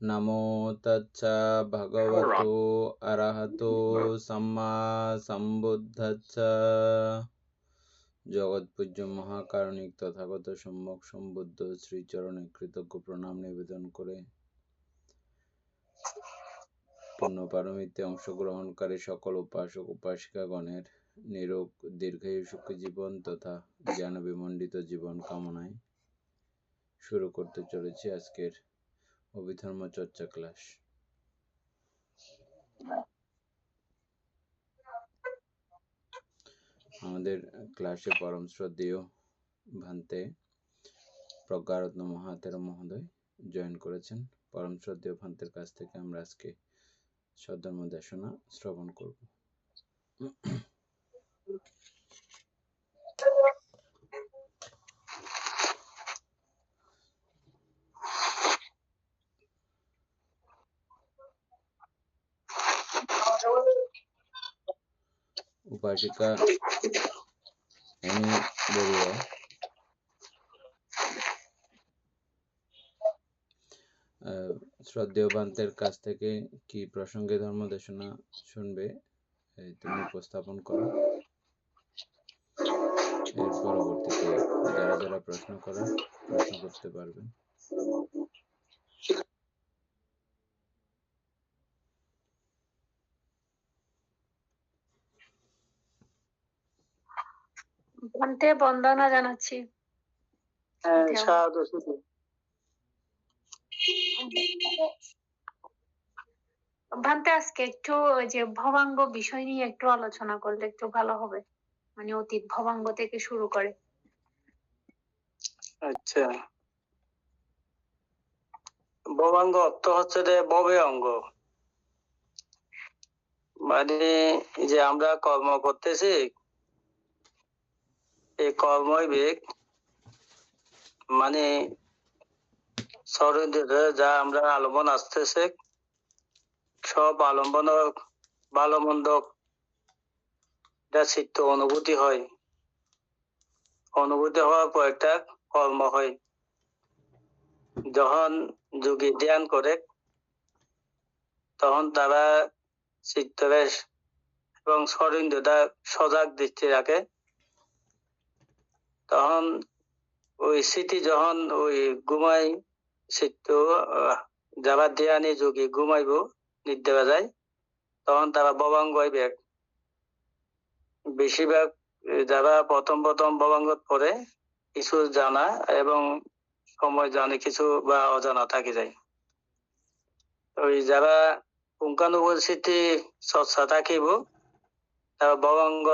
নমো তচ্ছা ভগবতো অরহতো সম্মা সম্বুদ্ধস্সা। জগৎপূজ্য মহাকারণিক তথাগত সম্যক সম্বুদ্ধ শ্রীচরণে কৃতজ্ঞ প্রণাম নিবেদন করে পূর্ণ পারমিতে অংশগ্রহণকারী সকল উপাসক উপাসিকাগণের নিরোগ দীর্ঘায়ু সুখী জীবন তথা জ্ঞান বিমণ্ডিত জীবন কামনায় শুরু করতে চলেছি আজকের অভিধর্ম চর্চা ক্লাস। আমাদের ক্লাসে পরম শ্রদ্ধেয় ভান্তে প্রজ্ঞারত্ন মহাতেরা মহোদয় জয়েন করেছেন। পরম শ্রদ্ধেয় ভান্তের কাছ থেকে আমরা আজকে সদ্ধর্ম দেশনা শ্রবণ করব। উপাসিকা অ্যানি বড়ুয়া শ্রদ্ধেয় ভান্তের কাছ থেকে কি প্রসঙ্গে ধর্ম দেশনা শুনবে তুমি উপস্থাপন করো। এর পরবর্তীতে যারা যারা প্রশ্ন করার প্রশ্ন করতে পারবেন। ভান্তে বন্দনা জানাচ্ছি। ভান্তে আজকে একটু ওই যে ভবাঙ্গ বিষয় নিয়ে একটু আলোচনা করলে একটু ভালো হবে, মানে অতীত ভবাঙ্গ থেকে শুরু করে। আচ্ছা, ভবাঙ্গ অর্থ হচ্ছে যে ভবে অঙ্গ, মানে যে আমরা কর্ম করতেছি এই কর্মই বেগ, মানে শরীরে যা আমরা আলম্বন আসতেছে সব আলম্বন ভালো মন্দ চিত্ত অনুভূতি হয়, অনুভূতি হওয়ার পর একটা কর্ম হয়। যখন যোগী ধ্যান করে তখন তারা চিত্তবেশ এবং শরীরটা সজাগ দৃষ্টি রাখে, তখন ওই স্মৃতি যখন ওই ঘুমাই চিত্ত যারা ধ্যানী যোগী ঘুমাইব নিদ্রা যায় তখন তারা ভবাঙ্গ হইবে। বেশিরভাগ যারা প্রথম প্রথম ভবাঙ্গত পড়ে কিছু জানা এবং সময় জানে কিছু বা অজানা থাকি যায়। ওই যারা পুঙ্খানুপুঙ্খস্মৃতি চর্চা থাকিব তারা ভবাঙ্গ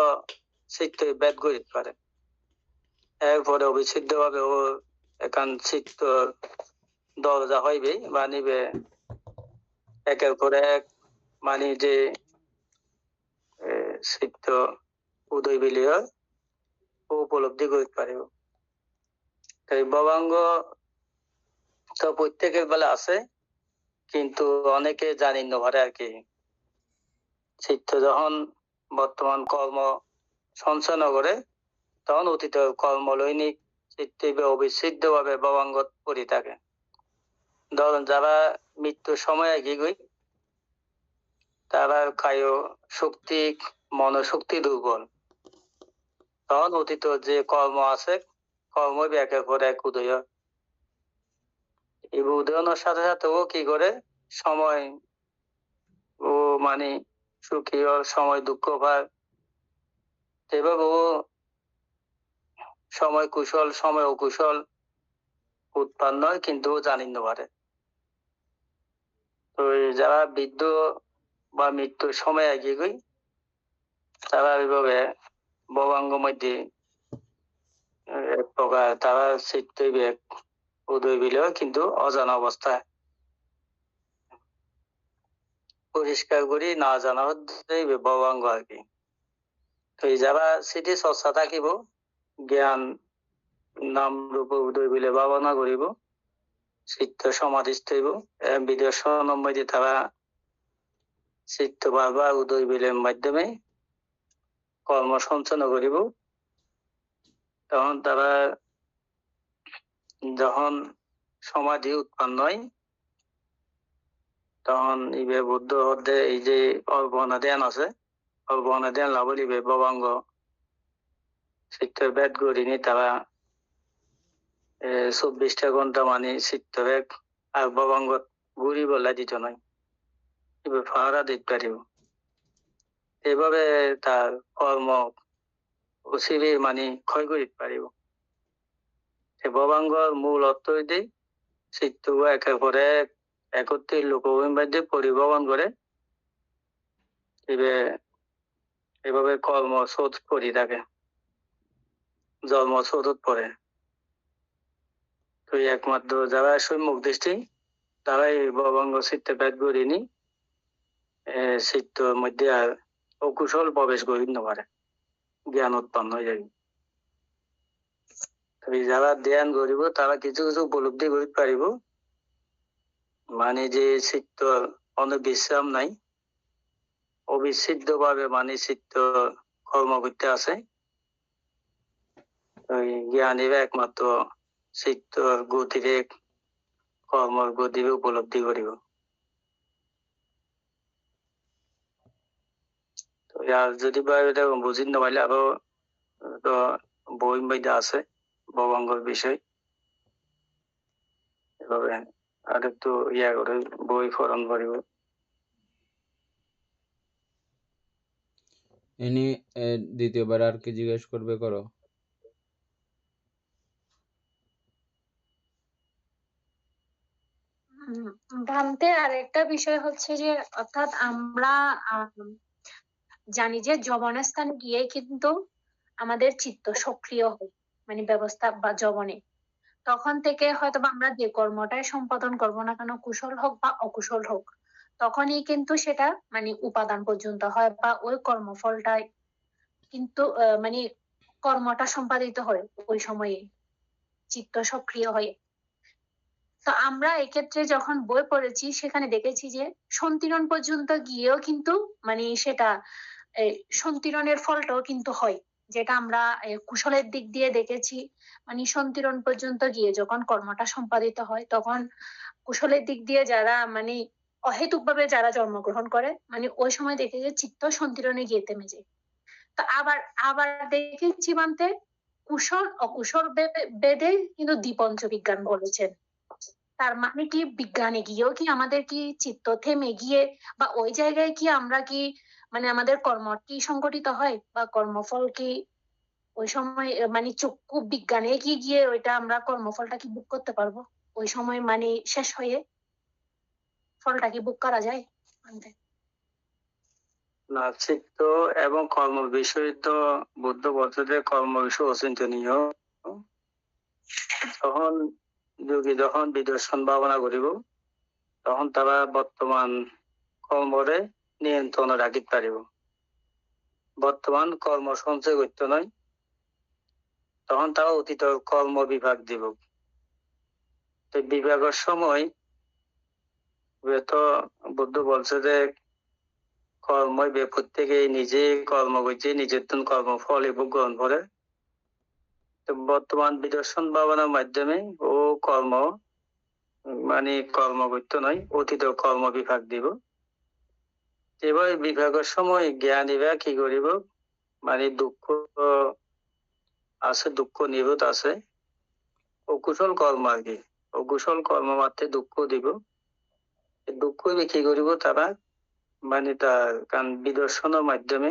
চিত্ত ভেদ করিতে পারে। এরপরে অবিচ্ছেদ্য ভাবে ও একান চিত্ত দরজা হইবে বা নিবে একের পর এক, মানে যে চিত্ত উদয় বিলিয় উপলব্ধি করতে পারিব। তাই ভবাঙ্গ তো প্রত্যেকের বেলা আছে, কিন্তু অনেকে জানি না পারে আর কি। চিত্ত যখন বর্তমান কর্ম সঞ্চয় করে তখন অতীত কর্মলৈনিক চিত্তে অবিচ্ছেদ্য ভাবে ভবাঙ্গত পড়ে থাকে। ধরুন যারা মৃত্যুর সময় এগিয়ে গই তারা কায় শক্তি মনোশক্তি দুর্বল, তখন অতীত যে কর্ম আছে কর্ম একের পর এক উদয়। এই উদয়নের সাথে সাথে ও কি করে সময় ও মানে সুখী সময় দুঃখ পায়, এভাবে ও সময় কুশল সময় অকুশল উৎপন্ন হয়, কিন্তু জানি না পারে। তো যারা বৃদ্ধ বা মৃত্যুর সময় এগিয়ে গই তারা এইভাবে ভবাঙ্গ মধ্যে এক প্রকার তারা চিত্ত উদয় বিলেও কিন্তু অজানা অবস্থায় পরিষ্কার করি না জানা হচ্ছে ভবাঙ্গ আর কি। তো যারা স্মৃতি চর্চা থাকিব জ্ঞান নাম রূপ উদয় বিলে ভাবনা করিব চিত্ত সমাধিস্থ হইব, বিদর্শনের মধ্যে তারা চিত্ত বারবার উদয় বিলের মাধ্যমে কর্ম সঞ্চালন করিব। তখন তারা যখন সমাধি উৎপন্ন হয় তখন ইবে বুদ্ধ হতে এই যে অর্পণা ধ্যান আছে, অর্পণা ধ্যান লাভ লিবে ভবাঙ্গ চিত্ত ভেদ করিনি তারা 24টা ঘন্টা মানে চিত্ত ভেদ আর ভবাঙ্গ ঘুরি বলা দিত নয়, এবার ফাহারা দিতে পারিব। এভাবে তার কর্ম ও শিবির মানে ক্ষয় করিতে পারিব। ভবাঙ্গর মূল অর্থ হইতে চিত্ত একের পরে একত্রে লোকভূমির মধ্যে পরিবহন করে এভাবে কর্ম শোধ করি থাকে, জন্ম শোধ পড়ে। তো একমাত্র যারা সম্মুখ দৃষ্টি তারাই ভবাঙ্গ চিত্তে ভেদ করিনি চিত্তর মধ্যে আর অকুশল প্রবেশ করিতে পারে, জ্ঞান উৎপন্ন হয়ে যাবে। যারা ধ্যান করিব তারা কিছু কিছু উপলব্ধি করিতে পারিব, মানে যে চিত্ত অনেক বিশ্রাম নাই, অবিচ্ছেদ্য ভাবে মানে চিত্ত কর্ম করতে আছে। ওই জ্ঞানীরা একমাত্র চিত্তর গতিরে কর্মর গতিরে উপলব্ধি করিব। তো আর যদি বা এটা বুঝি নপাইলে আরো বই মধ্যে আছে ভবাঙ্গর বিষয়, এভাবে আর একটু করে বই ফরণ করিব। ইনি দ্বিতীয়বার আর কি জিজ্ঞেস করবে করো। ভান্তে আর একটা বিষয় হচ্ছে যে অর্থাৎ আমরা জানি যে যবনের স্থানে গিয়ে কিন্তু আমাদের চিত্ত সক্রিয় হয়, মানে ব্যবস্থা বা যবনে। তখন থেকে হয়তো আমরা যে কর্মটাই সম্পাদন করবো না কেন, কুশল হোক বা অকুশল হোক, তখনই কিন্তু সেটা মানে উপাদান পর্যন্ত হয় বা ওই কর্মফলটাই কিন্তু মানে কর্মটা সম্পাদিত হয় ওই সময়ে চিত্ত সক্রিয় হয়ে। তো আমরা এক্ষেত্রে যখন বই পড়েছি সেখানে দেখেছি যে সন্তিরণ পর্যন্ত গিয়েও কিন্তু মানে সেটা সন্তিরণের ফলটাও কিন্তু হয়, যেটা আমরা কুশলের দিক দিয়ে দেখেছি। মানে সন্তিরণ পর্যন্ত গিয়ে যখন কর্মটা সম্পাদিত হয় তখন কুশলের দিক দিয়ে যারা মানে অহেতুক ভাবে যারা জন্মগ্রহণ করে, মানে ওই সময় দেখে যে চিত্ত সন্তিরণে গিয়ে থেমে যায়। তো আবার আবার দেখেছি মানতে কুশল অকুশল বেদে কিন্তু দ্বিপঞ্চ বিজ্ঞান বলেছেন। তার মানে কি বিজ্ঞানে গিয়েও কি আমাদের কি চিত্ত থেমে গিয়ে বা ওই জায়গায় কি আমরা কি মানে আমাদের কর্ম কি সংগঠিত হয় বা কর্মফল কি ওই সময় মানে চক্ষু বিজ্ঞানে কি গিয়ে ওইটা আমরা কর্মফলটা কি বুক করতে পারবো ওই সময় মানে শেষ হয়ে ফলটা কি বুক করা যায়? না, চিত্ত এবং কর্ম বিষয় তো বুদ্ধ বলতে যে কর্ম বিষয় অচিন্তনীয়। তখন যোগী যখন বিদর্শন ভাবনা করিব তখন তারা বর্তমান কর্মরে নিয়ন্ত্রণে রাখিতে পারিব। বর্তমান কর্ম সঞ্চয় করতে নয়, তখন তারা অতীত কর্ম বিভাগ দিব। তো বিভাগের সময় তো বুদ্ধ বলছে যে কর্ম প্রত্যেকে নিজে কর্ম করছে, নিজের কর্ম ফল এবং গ্রহণ করে। তো বর্তমান বিদর্শন ভাবনার মাধ্যমে ও কর্ম মানে কর্ম করতে নয়, অতীত কর্ম বিভাগ দিব। এবার বিভাগের সময় জ্ঞানীরা কি করিব, মানে দুঃখ আছে, দুঃখ নিরোধ আছে, অকুশল কর্ম আর কি, অকুশল কর্ম মাত্রে দুঃখ দিব। দুঃখ কি করিব তারা, মানে তার কারণ বিদর্শনের মাধ্যমে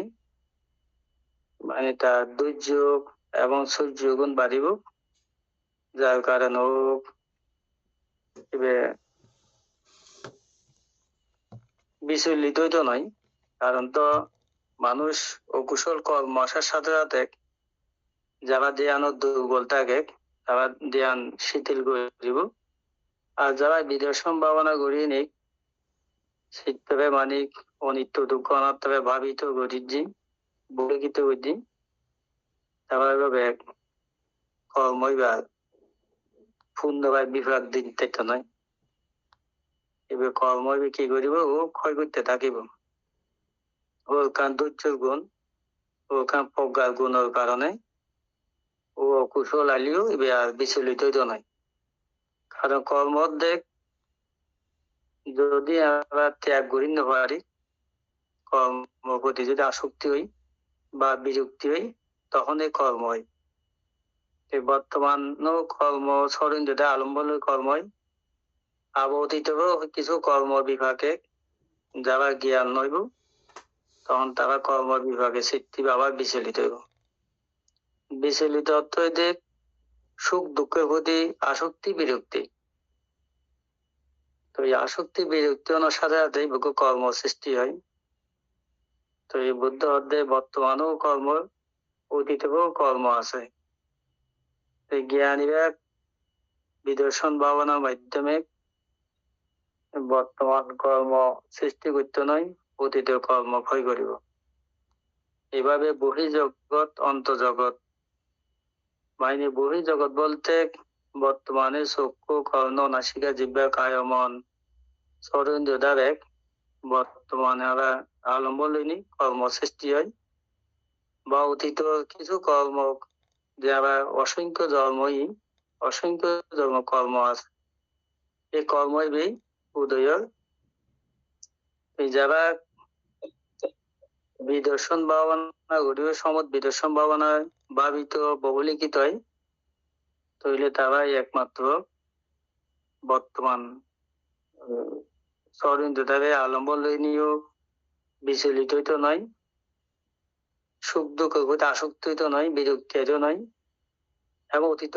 মানে তার ধৈর্য এবং সহ্য গুণ বাড়িব, যার কারণ হোক বিচলিত তো নয়। কারণ তো মানুষ অকুশল কর্ম আসার সাথে সাথে যারা ধ্যান দুর্বল থাকে তারা ধ্যান শিথিল করে দিব। আর যারা বিদর্শন ভাবনা করিয়ে নিক শিখতে মানিক অনিত্য দুঃখ অনাত্মে ভাবিত গরিজি বলিখিত বুদ্ধি তারা এভাবে কর্মই বা পূর্ণভাবে বিভাগ দিতে তো নয়। এবার কর্মই কি করিব ও ক্ষয় করতে থাকিব। ওর কান ধৈর্যের গুণ, ওর কান প্রজ্ঞার গুণের কারণে ও কুশল আলিও এবার বিচলিত তো নয়। কারণ কর্ম দেখ যদি আমরা ত্যাগ করি না পারি, কর্ম প্রতি যদি আসক্তি হই বা বিরক্তি হই, তখন এই কর্ম হয়। বর্তমান কর্ম সরিন্দ্রতা আলম্বন কর্ম হয়। অতীতেও কিছু কর্ম বিভাগে যারা জ্ঞান নইব, তখন তারা কর্ম বিভাগে সৃষ্টি আবার বিচলিত হইব। বিচলিত অর্থ হইতে সুখ দুঃখের প্রতি আসক্তি বিরক্তি। তো এই আসক্তি বিরক্তি অনুসারে বহু কর্ম সৃষ্টি হয়। তো এই বুদ্ধ অধ্যায়ে বর্তমানেও কর্ম, অতীতেও কর্ম আছে। এই জ্ঞানীরা বিদর্শন ভাবনার মাধ্যমে বর্তমান কর্ম সৃষ্টি করতে নয়, অতীতের কর্ম ক্ষয় করিব। এভাবে বহির্জগৎ অন্তর্জগৎ, মানে বহির্জগৎ বলতে বর্তমানে চক্ষু কর্ণ নাসিকা জিহ্বা কায় মন সরেন্দ্র দ্বারা বর্তমানে আলম্বনী কর্ম সৃষ্টি হয়, বা অতীত কিছু কর্ম যারা অসংখ্য জন্ম কর্ম আছে, এই কর্মই উদয়। যারা বিদর্শন ভাবনা ঘটিব, সমত বিদর্শন ভাবনায় ভাবিত বহুলিখিত হয়, তৈলে তারাই একমাত্র বর্তমান সরিন্দ্রতারে আলম্বনীয় বিচলিত হইতে নয়, সুখ দুঃখ হইতে আসক্ত হইতে নয়, বিরক্তি হইতে নয়, এবং অতীত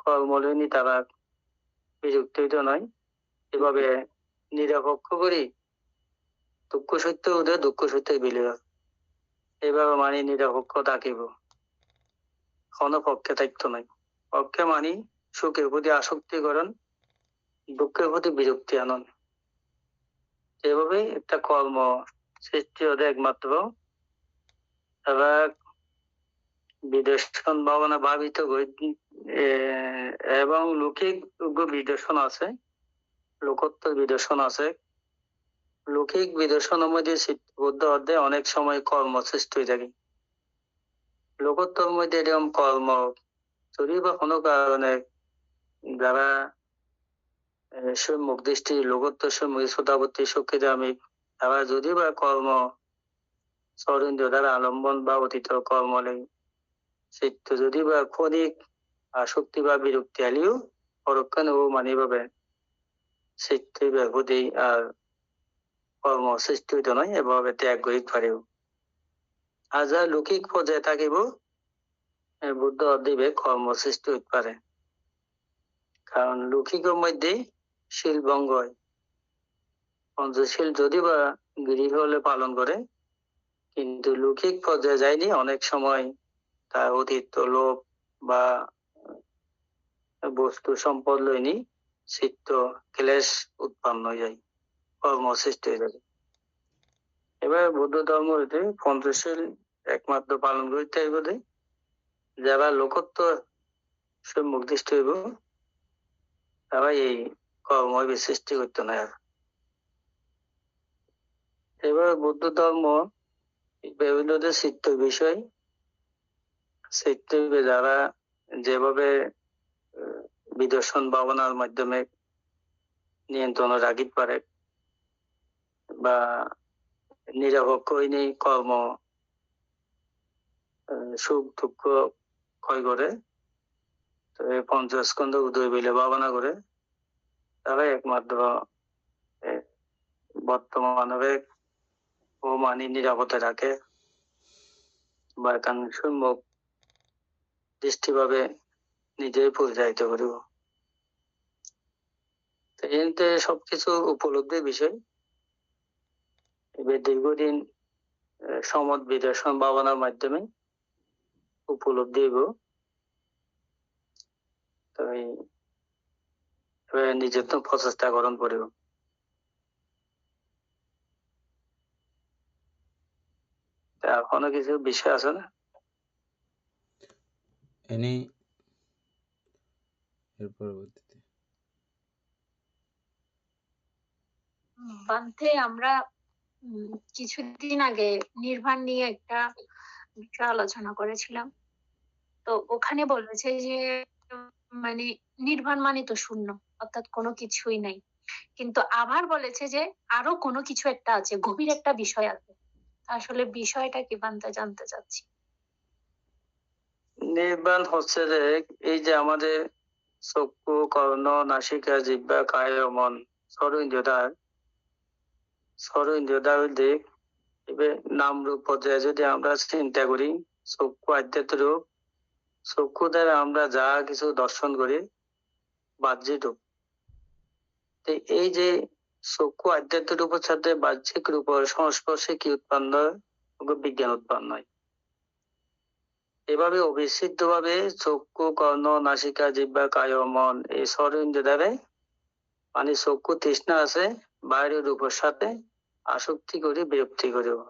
কর্মলয়নী তারা বিরক্তি হইতে নয়। এভাবে নিরপেক্ষ করি দুঃখ সত্য উদয়, দুঃখ সত্য বিলীয়। এইভাবে মানি নিরপেক্ষ থাকিব, কোন পক্ষে থাকতো নাই। পক্ষে মানি সুখের প্রতি আসক্তি করেন, দুঃখের প্রতি বিরক্তি আনন। এভাবে একটা কর্ম সৃষ্টি হতে একমাত্র তারা বিদর্শন ভাবনা ভাবিত এবং লৌকিক বিদর্শন আছে, লোকোত্তর বিদর্শন আছে। লৌকিক বিদর্শনের মধ্যে বুদ্ধ অধ্যায়ে অনেক সময় কর্ম সৃষ্টি হয়ে থাকে। লোকোত্তর মধ্যে এরকম কর্ম যদি বা কোনো কারণে যারা সম্মুখ দৃষ্টি লোকোত্তর সম্মুখ শ্রোতাবর্তী সক্ষিদামিক, তারা যদি বা কর্ম সরিন্দ্র দ্বারা আলম্বন বা অতীত কর্ম নেই, চিত্ত যদি বা ক্ষণিক আসক্তি বা বিরক্তি আলিও পরক্ষণে ও মানিভাবে চিত্ত ব্যাপতি আর কর্ম সৃষ্টি হইতে নয়, এভাবে ত্যাগ করিতে পারিব। আর যা লৌকিক পর্যায়ে থাকিব, বুদ্ধ অধ্যায়ে কর্ম সৃষ্টি হইতে পারে। কারণ লৌকিকের মধ্যে শীল ভঙ্গ হয়। পঞ্চশীল যদি বা গৃহ হলে পালন করে, কিন্তু লৌকিক পর্যায়ে যায়নি, অনেক সময় তার অতীত লোভ বা বস্তু সম্পদ লইনি চিত্ত ক্লেশ উৎপন্ন হয়ে যায়, কর্ম সৃষ্টি হয়ে যাবে। এবার বৌদ্ধ ধর্ম হইতে পঞ্চশীল একমাত্র পালন করিতে হইব। যারা লোকত্ব সম্মুখ দৃষ্টি হইব, তারা এই কর্ম সৃষ্টি করতে না। এবার বৌদ্ধ ধর্ম বিভিন্ন চিত্ত বিষয়, চিত্ত যারা যেভাবে বিদর্শন ভাবনার মাধ্যমে নিয়ন্ত্রণ রাখিতে পারে বা নিরপেক্ষ হইনি কর্ম সুখ দুঃখ ক্ষয় করে, তো এই পঞ্চস্কন্ধ উদয় বলে ভাবনা করে, তারা একমাত্র বর্তমানে ও মানি নিরাপদে রাখে বা সম্মুখ দৃষ্টিভাবে নিজেই পরিচালিত করিব। এতে সবকিছু উপলব্ধির বিষয়। এবার দীর্ঘদিন সমত বিদর্শন ভাবনার মাধ্যমে উপলব্ধি হইব। তো নিজের তো প্রচেষ্টা গ্রহণ করিব। এখনো কিছু বিষয় আছে না? এর পরবর্তীতে বান্তে আমরা কিছুদিন আগে নির্বাণ নিয়ে একটা বিষয় আলোচনা করেছিলাম। তো ওখানে বলেছে যে মানে নির্বাণ মানে তো শূন্য, অর্থাৎ কোনো কিছুই নাই। কিন্তু আবার বলেছে যে আরো কোনো কিছু একটা আছে, গভীর একটা বিষয় আছে। আসলে বিষয়টা কি জানতে চাচ্ছি। নির্বাণ হচ্ছে যে এই যে আমাদের চক্ষু, কর্ণ, নাসিকা, জিহ্বা, কায় ও মন, ষড় ইন্দ্রিয় দিক এবার নাম রূপ পর্যায়ে যদি আমরা চিন্তা করি, চক্ষু আধ্যাত্মিক রূপ, চক্ষু দ্বারা আমরা যা কিছু দর্শন করি বাহ্যিক রূপ। তো এই যে চক্ষু আধ্যাত্মিক রূপের সাথে বাহ্যিক রূপের সংস্পর্শে কি উৎপন্ন হয়? বিজ্ঞান উৎপন্ন হয়। এভাবে অবিচ্ছেদ্য ভাবে চক্ষু, কর্ণ, নাসিকা, জিহ্বা, কায় ও মন এই ষড় ইন্দ্রিয় দ্বারা মানে চক্ষু তৃষ্ণা আছে বাইরের রূপের সাথে আসক্তি করে বিরক্তি করিব।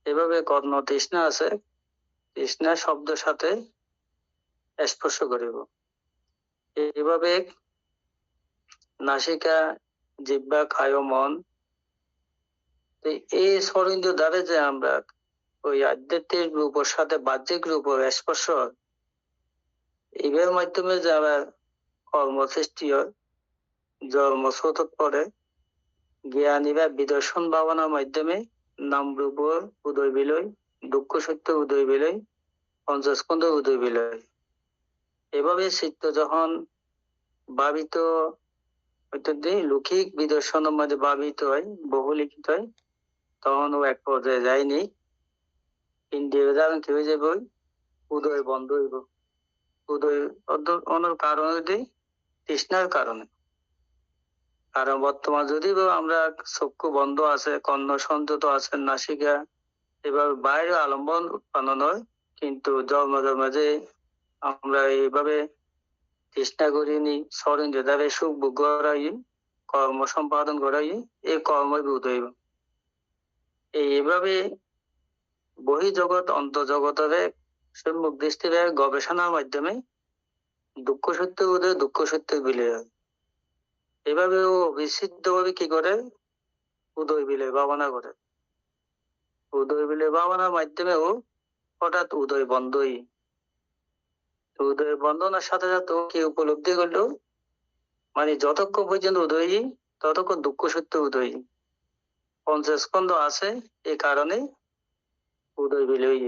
এভাবে কর্ণ তৃষ্ণা আছে, তৃষ্ণা শব্দের সাথে স্পর্শ করিব। এভাবে নাসিকা, জিহ্বা, কায় ও মন এই ষড়-ইন্দ্রিয় দ্বারা যে আমরা ওই আধ্যাত্মিক রূপের সাথে বাহ্যিক রূপের স্পর্শ এর মাধ্যমে যে আমার কর্ম সৃষ্টি হয়, জন্ম স্রোতত পরে জ্ঞানী বা বিদর্শন ভাবনার মাধ্যমে নাম রূপর উদয় বিলয়, দুঃখ সত্য উদয় বিলয়, পঞ্চস্কন্ধ উদয় বিলয়। এভাবে চিত্ত যখন ভাবিত লৌকিক বিদর্শনের মধ্যে ভাবিত হয়, বহুলিখিত হয়, তখন ও এক পর্যায়ে যায়নি ইন্দ্রিয় দ্বারা কি হয়ে যাবে, উদয় বন্ধ হইব। উদয় অন্য কারণ তৃষ্ণার কারণে। কারণ বর্তমান যদি আমরা চক্ষু বন্ধ আছে, কর্ণ সংযত আছে, নাসিকা এভাবে বাইরে আলম্বন উৎপন্ন হয়, কিন্তু জন্ম যে আমরা এইভাবে তৃষ্ণা করিনি, ষড়-ইন্দ্রিয় দ্বারা সুখ ভোগ করাই, কর্ম সম্পাদন করাই, এই কর্ম বোধ হইব। এইভাবে বহির্জগৎ অন্তর্জগতের সম্মুখ দৃষ্টির গবেষণার মাধ্যমে দুঃখ সত্য বোধে দুঃখ সত্য বিলয় হয়। এভাবে ও বিচিত্র ভাবে কি করে, উদয় বিলয় ভাবনা করে। উদয় বিলয় ভাবনার মাধ্যমে ও হঠাৎ উদয় বন্ধই, উদয় বন্ধনের সাথে সাথে ও কি উপলব্ধি করলো, মানে যতক্ষণ পর্যন্ত উদয়ী ততক্ষণ দুঃখ সত্য উদয়ী, পঞ্চস্কন্ধ আছে এই কারণে উদয় বিলয়।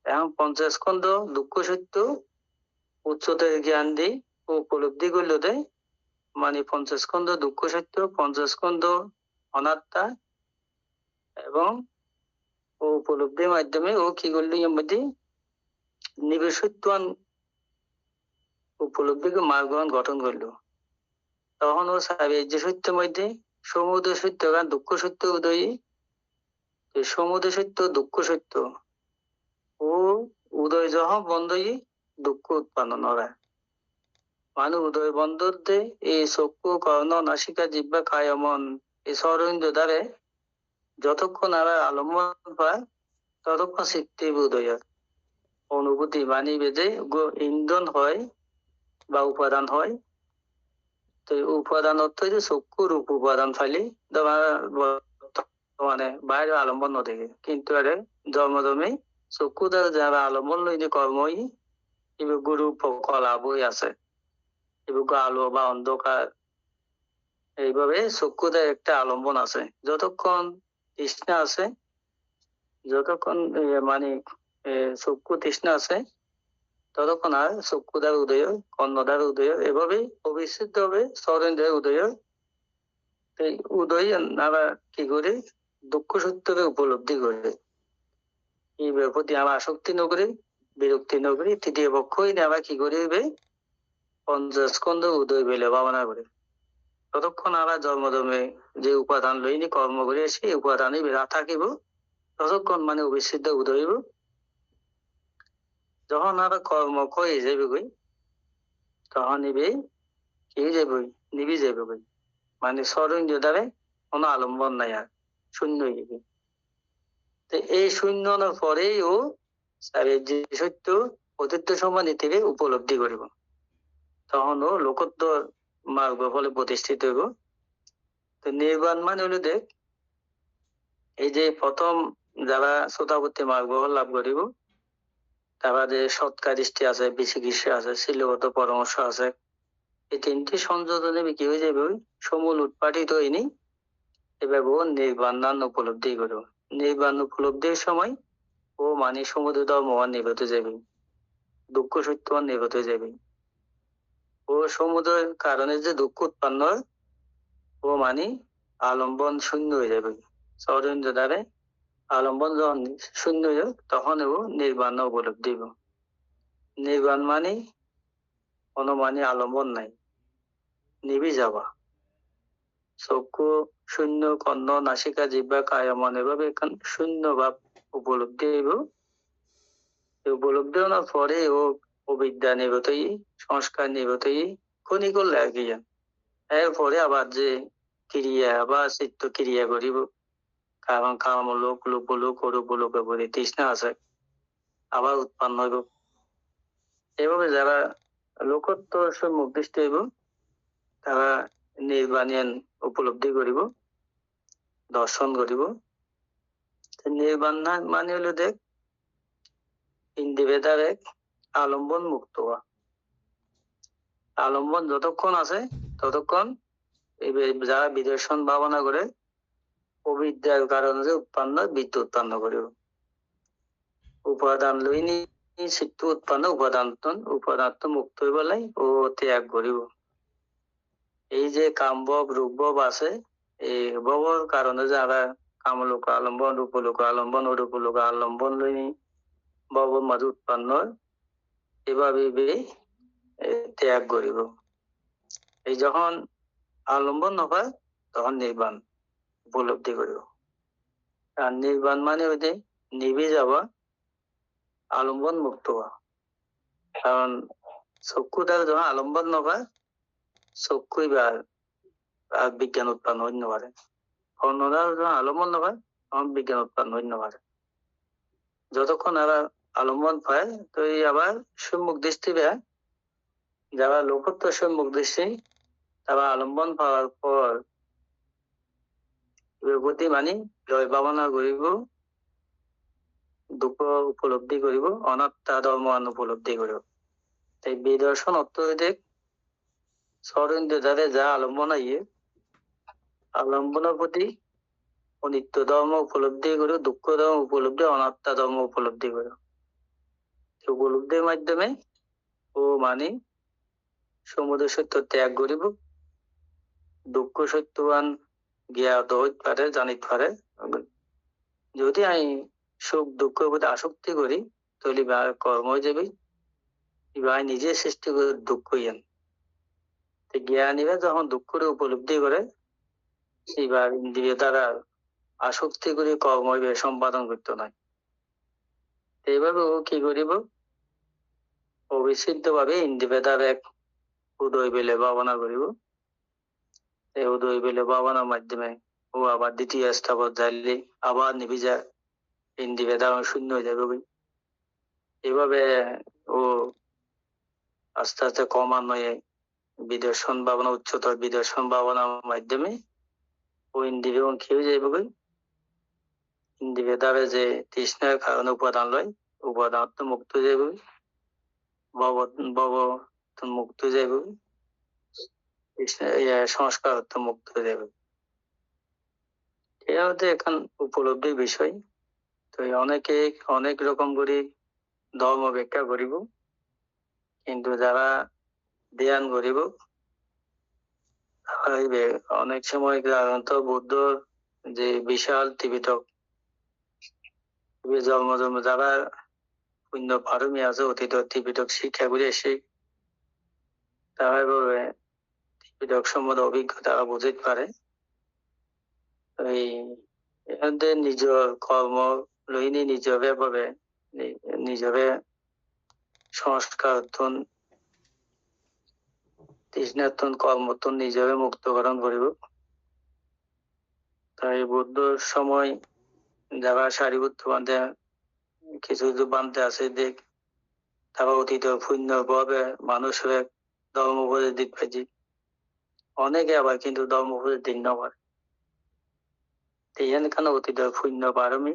এখন পঞ্চস্কন্ধ দুঃখ সত্য উচ্চতর জ্ঞান দিয়ে উপলব্ধি করলো দেয়, মানে পঞ্চস্কন্ধ দুঃখ সত্য, পঞ্চস্কন্ধ অনাত্মা, এবং ও উপলব্ধির মাধ্যমে ও কি করলো এর মধ্যে নিবেশত্বান উপলব্ধিকে মার্গন গঠন করলো। তখন ও সাবে যে সত্যের মধ্যে সমুদ্র সত্য কারণ দুঃখ সত্য উদয়ী, সমুদ্র সত্য দুঃখ সত্য ও উদয় যখন বন্ধই দুঃখ উৎপন্ন নয়। মানে উদয় বন্ধতে এই চক্ষু, কর্ণ, নাসিকা, জিহ্বা, কায় মন এই ষড়-ইন্দ্রিয় দ্বারা যতক্ষণ আর আলম্বন পায় ততক্ষণ চিত্তে উদয় অনুভূতি বাণী বেদে ইন্ধন হয় বা উপাদান হয়। তো উপাদান অর্থ যে চক্ষু রূপ উপাদান ফাইলি মানে বাইরে আলম্বন নদেগে, কিন্তু আরে জন্মদমে চক্ষু দ্বারা যারা আলম্বন লইনি কর্মই এবার গুরু কলা বই আছে, এবার আলো বা অন্ধকার, এইভাবে চক্ষুতে একটা আলম্বন আছে। যতক্ষণ তৃষ্ণা আছে, যতক্ষণ মানে চক্ষু তৃষ্ণা আছে ততক্ষণ আর চক্ষু দ্বারা উদয়, কর্ণ দ্বারা উদয়, এভাবেই অবিচ্ছেদ্য হবে ষড়-ইন্দ্রিয় উদয়। এই উদয় আমরা কি করি, দুঃখ সত্যকে উপলব্ধি করে এই প্রতি আমরা আসক্তি নকরি, বিরক্তি নকরি, তৃতীয় পক্ষই আমরা কি করি, পঞ্চস্কন্ধ উদয় বেলে ভাবনা করে। ততক্ষণ আমরা জন্মদমে যে উপাদান লইনি কর্ম করে সেই উপাদানই বেড়া থাকিব, ততক্ষণ মানে অবিচ্ছেদ্য উদয় হইব। যখন আমরা কর্ম কয়ে যাবে গই তখন নিবে কি যাবে, নিবি যাবে গই, মানে ষড়-ইন্দ্রিয় দ্বারা কোনো আলম্বন নাই, আর শূন্য হয়ে যাবে। তো এই শূন্যর পরেই ও যে সত্য অতীত সম্মানী থেকে উপলব্ধি করিব, তখন ও লোকোত্তর মার্গ ফলে প্রতিষ্ঠিত হইব। তো নির্বাণ মানে হলো দেখ এই যে প্রথম যারা শ্রোতাবর্তী মার্গ লাভ করিব, তারা যে সৎকারিষ্টি আছে, বিচিকিৎসা আছে, শিলগত পরামর্শ আছে, এই তিনটি সংযোজনে কি হয়ে যাবে ওই সমূল উৎপাটিত হয়নি এভাবে ও নির্বাণ উপলব্ধি করো। নির্বাণ উপলব্ধির সময় ও মানে সমুদ্র ধর্ম নির্গত যাবে, দুঃখ সত্য নির্গত যাবে। ও সমুদ্রের কারণে যে দুঃখ উৎপন্ন হয় ও মানে আলম্বন শূন্য হয়ে যাবে। চরেন্দ্র দ্বারে আলম্বন যখন শূন্য হয়ে যাবে তখন ও নির্বাণ উপলব্ধি হইব। নির্বাণ মানে কোনো মানে আলম্বন নাই, নিবি যাওয়া। চক্ষু শূন্য, কর্ণ, নাসিকা, জিহ্বা, কায়, মন এভাবে এখানে শূন্য ভাব উপলব্ধি হইব। উপলব্ধি হওয়ার পরে ও অবিদ্যা নির্গতই, সংস্কার নির্গতই খনি করলে আর কি। এরপরে আবার যে ক্রিয়া বা চিত্ত ক্রিয়া করিব, কারণ কাম লোক লোক লোক অরূপ লোকে বলে তৃষ্ণা আছে আবার উৎপন্ন হইব। এভাবে যারা লোকত্ব সম্মুখ দৃষ্টি হইব তারা নির্বাণ উপলব্ধি করিব, দর্শন করিব। নির্বাণ মানে হলো দেখ ইন্দ্রিয়ভেদার এক আলম্বন মুক্ত হওয়া। আলম্বন যতক্ষণ আছে ততক্ষণ যারা বিদর্শন ভাবনা করে অবিদ্যার কারণে যে উৎপন্ন বৃত্তি উৎপন্ন করিব। উপাদান লইনি চিত্ত উৎপন্ন উপাদান মুক্ত হইবলাই ও ত্যাগ করিব। এই যে কামভব রূপভব আছে, এই ভবর কারণে যারা কামলোক আলম্বন, রূপলোক আলম্বন, অরূপলোক আলম্বন লইনি ভবর মাঝে উৎপন্ন এভাবে ত্যাগ করিব। এই যখন আলম্বন হয় তখন নির্বাণ উপলব্ধি করিব। আর নির্বাণ মানে ওই নিভে যাওয়া, আলম্বন মুক্ত হওয়া। কারণ চক্ষু দ্বারা যখন আলম্বন নপায় চক্ষুই বা আর বিজ্ঞান উৎপন্ন হইতে পারে। কর্ণ দ্বারা যখন আলম্বন নপায় তখন বিজ্ঞান উৎপন্ন হইতে পারে। যতক্ষণ এরা আলম্বন পায় তো এই আবার সম্মুখ দৃষ্টি দেয়, যারা লোকত্ব সম্মুখ দৃষ্টি তারা আলম্বন পাওয়ার পর প্রতি মানে জয় ভাবনা করিব, দুঃখ উপলব্ধি করিব, অনাত্মা ধর্ম উপলব্ধি করিব। তাই বিদর্শন অর্থনৈতিক স্বরেন্দ্র দ্বারে যা আলম্বন আইয়ে আলম্বনের প্রতি নিত্য ধর্ম উপলব্ধি করিব, দুঃখ ধর্ম উপলব্ধি, অনাত্মা ধর্ম উপলব্ধি করিব। উপলব্ধির মাধ্যমে ও মানে সমুদ্র সত্য ত্যাগ করিব, দুঃখ সত্যবান জ্ঞাত হইতে পারে, জানিতে পারে। যদি আমি সুখ দুঃখ প্রতি আসক্তি করি তাহলে কর্ম হয়ে যাবে, ভাই নিজে সৃষ্টি করে দুঃখ ইয়ান। জ্ঞানীরা যখন দুঃখের উপলব্ধি করে এবার ইন্দ্রিয় দ্বারা আসক্তি করে কর্ম সম্পাদন করতে নাই। এইভাবে ও কি করিব অবিচ্ছেদ্য ভাবে ইন্দ্রিয় দ্বারা এক উদয় বেলে ভাবনা করিব। এই উদয় বেলে ভাবনার মাধ্যমে ও আবার দ্বিতীয় স্থাপত যাইলে আবার নিভে যায়, ইন্দ্রিয় দ্বারা শূন্য হয়ে যাবে। এভাবে ও আস্তে আস্তে ক্রমান্বয়ে বিদর্শন ভাবনা, উচ্চতর বিদর্শন ভাবনার মাধ্যমে ও ইন্দ্রিয় খেয়ে যাইবে। ইন্দ্রিয় দ্বারা যে তৃষ্ণার কারণে উপাদান লয়, উপাদান মুক্ত হয়ে যাবে, ভব মুক্ত হয়ে যাবে, সংস্কার মুক্ত হয়ে যাবে। এটা হচ্ছে এখন উপলব্ধির বিষয়। তো অনেকে অনেক রকম করে ধর্ম ব্যাখ্যা করিব, কিন্তু যারা ধ্যান করিব অনেক সময় সাধারণত বুদ্ধ যে বিশাল ত্রিপিটক জন্ম জন্ম যারা পুণ্য পারমী আছে অতীত ত্রিপিটক শিক্ষা করে এসে তারা এভাবে ত্রিপিটক সম্বন্ধে অভিজ্ঞতা বুঝতে পারে। এখানে নিজের কর্ম লইনি নিজভাবে ভাবে নিজভাবে সংস্কার তৃষ্ণার্থন কর্মতন নিজভাবে মুক্তকরণ করিব। তাই বুদ্ধর সময় যারা সারিবদ্ধ বান্ধে কিছু কিছু বান্ধে আছে দেখ তারা অতীত পুণ্য ভাবে মানুষের ধর্ম উপদেশ দিতে পারছি, অনেকে আবার কিন্তু ধর্ম উপদেশ দিন না পারে। এখানে অতীত পুণ্য পারমি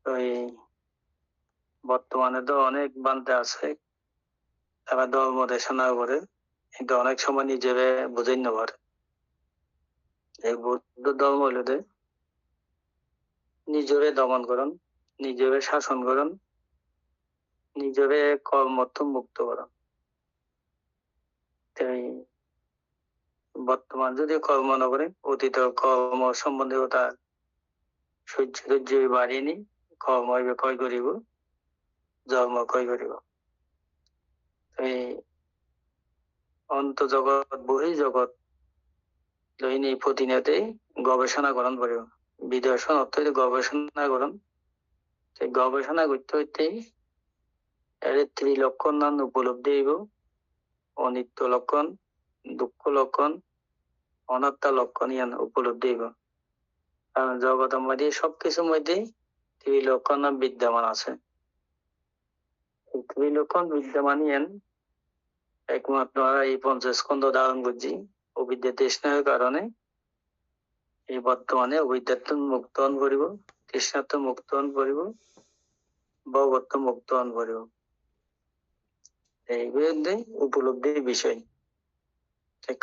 ওই বর্তমানে তো অনেক বান্ধে আছে তারা ধর্ম দেশনা করে কিন্তু অনেক সময় নিজেরে বুঝাই না পারে। এই বৌদ্ধ ধর্ম হইল যে নিজেরে দমন করুন, নিজেরে শাসন করুন, নিজেরে কর্মত্ব মুক্ত করুন। তাই বর্তমান যদি কর্ম না করে অতীত কর্ম সম্বন্ধে তার সহ্য বাড়িনি, কর্ম হইবে কয় করিব, ধর্ম কয় করিব। এই অন্ত জগৎ বহি জগৎ লইনি প্রতিনিয়তে গবেষণা করণ পড়িব। বিদর্শন অর্থ হইতে গবেষণা করণ। সেই গবেষণা করতে হইতে এর ত্রিলক্ষণ নাম উপলব্ধি হইব। অনিত্য লক্ষণ, দুঃখ লক্ষণ, অনাত্মা লক্ষণ ইয়ান উপলব্ধি হইব। কারণ জগতের মধ্যে সবকিছুর মধ্যে ত্রিলক্ষণ নাম বিদ্যমান আছে। এই ত্রিলক্ষণ বিদ্যমান ইয়ান একমাত্র এই পঞ্চস্কন্ধ ধারণ করছি অবিদ্যা তৃষ্ণার কারণে এই বর্তমানে অবিদ্যাত্ম মুক্তন করিব, তৃষ্ণাত্ম মুক্তন করিব, ভবত্ব মুক্তন করিব। এই বিরুদ্ধে উপলব্ধির বিষয়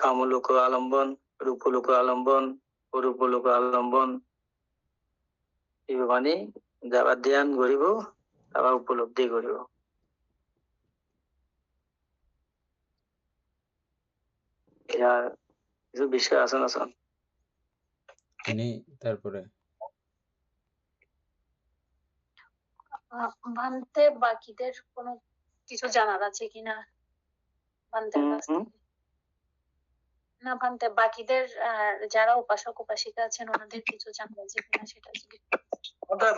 কামলোক আলম্বন, রূপলোক আলম্বন, অরূপলোক আলম্বন এই মানে যারা ধ্যান করিব তারা উপলব্ধি করিব। ইয়ার কিছু বিষয় আছে না স্যার? ইনি তারপরে ভান্তে বাকিদের কোনো কিছু জানার আছে কিনা ভান্তের কাছ থেকে? না ভান্তে বাকিদের যারা উপাসক উপাসিকা আছেন ওনাদের কিছু জানার আছে কিনা সেটা জিজ্ঞেস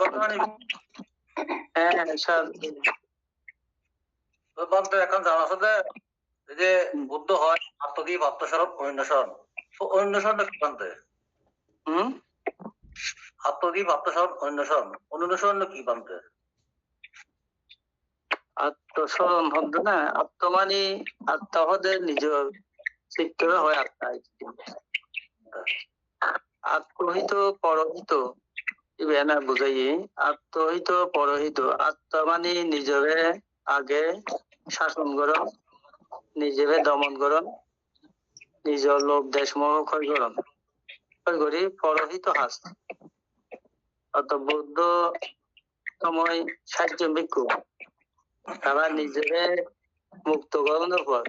বর্তমানে হ্যাঁ স্যার বলতে এখন জানা আছে যে বুদ্ধ হয় আত্মদীপ আত্মস্বরূপ অন্বেষণ। অন্বেষণ কি বানতে? আত্মদীপ আত্মস্বরূপ অন্বেষণ, অন্বেষণ কি বানতে? আত্মস্মরণ শব্দ না, আত্ম মানে আত্মা হতে নিজের চিত্ত হয় আত্মা। আত্মহিত পরহিত এনা বুঝাই। আত্মহিত পরহিত আত্মা মানে নিজরে আগে শাসন করন, নিজেরে দমন করন, নিজের লোভ দেশ মোহ ক্ষয় করন, ক্ষয় করি পরহিত হাস। অত বৌদ্ধ সময় ৬০ জন ভিক্ষু তারা নিজেরে মুক্ত করানোর পর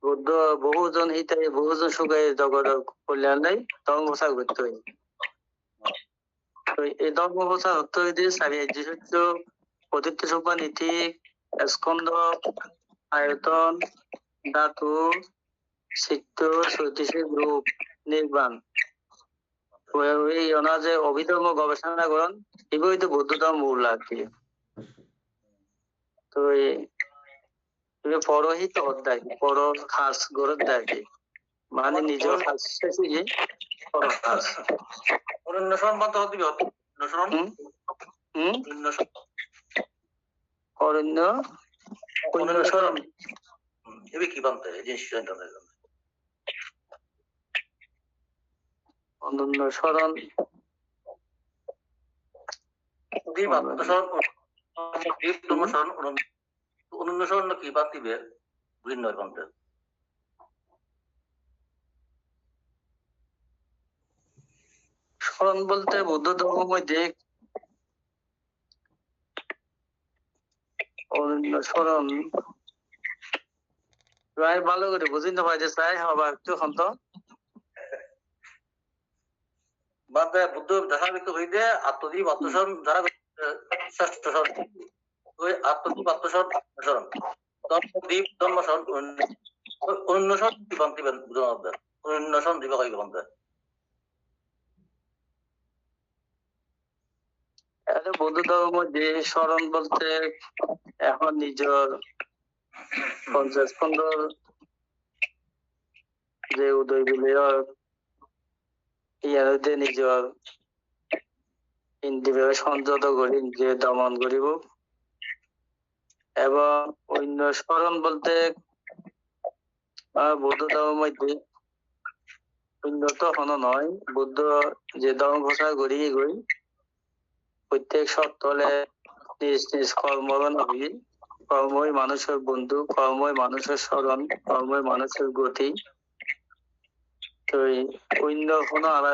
বুদ্ধ বহুজন হিতায় বহুজন সুখায় জগৎ কল্যাণ নাই ধর্ম প্রচার করতে হয়। এই ধর্ম প্রচার হতে হইতে সারিয়ার্য পতিত্ব সোপা নীতি স্কন্ধ আয়তন ধাতু চিত্ত সৈতিশিক রূপ নির্বাণ এই যে অভিধর্ম গবেষণা করেন এগুলোই তো বৌদ্ধ ধর্ম মূল আর কি। তো পরহিত অধ্যায় পর খাস গরত দেয় কি মানে নিজ খাস শেষে গিয়ে পর খাস অন্বেষণ বলতে হতে অরণ্য অন্বেষণ এবে কি বানতে জিনিস অন্বেষণ অন্বেষণ কি বাতিবে ভিন্ন বানতে? স্মরণ বলতে বৌদ্ধ ধর্ম মধ্যে স্মরণ প্রায় ভালো করে বুঝি না পাই যে চাই হবা একটু হন্ত বাদে বুদ্ধ দেখা ব্যক্ত হইতে আত্মদীপ আত্মস্মরণ যারা শ্রেষ্ঠ ওই আত্মদীপ আত্মস্মরণ দ্বীপ ধর্মস্মরণ অন্বেষণ কি বান্তিবেন অন্বেষণ দিবে কই বানতে? বৌদ্ধ ধর্ম মধ্যে স্মরণ বলতে এখন নিজের ৫০ খন্ড যে উদয় বিলয় ইয়াতে নিজের ইন্দ্রিয় সংযত করি যে দমন করিব এবং অন্য স্মরণ বলতে বৌদ্ধ ধর্মের মধ্যে উন্নত হনো নয়। বুদ্ধ যে ধর্ম প্রচার করি গই প্রত্যেক সপ্তলে নিজ নিজ কর্ম হই কর্মই মানুষের বন্ধু, কর্মই মানুষের স্মরণ, কর্মই মানুষের গতি। তো অন্য কোনো আর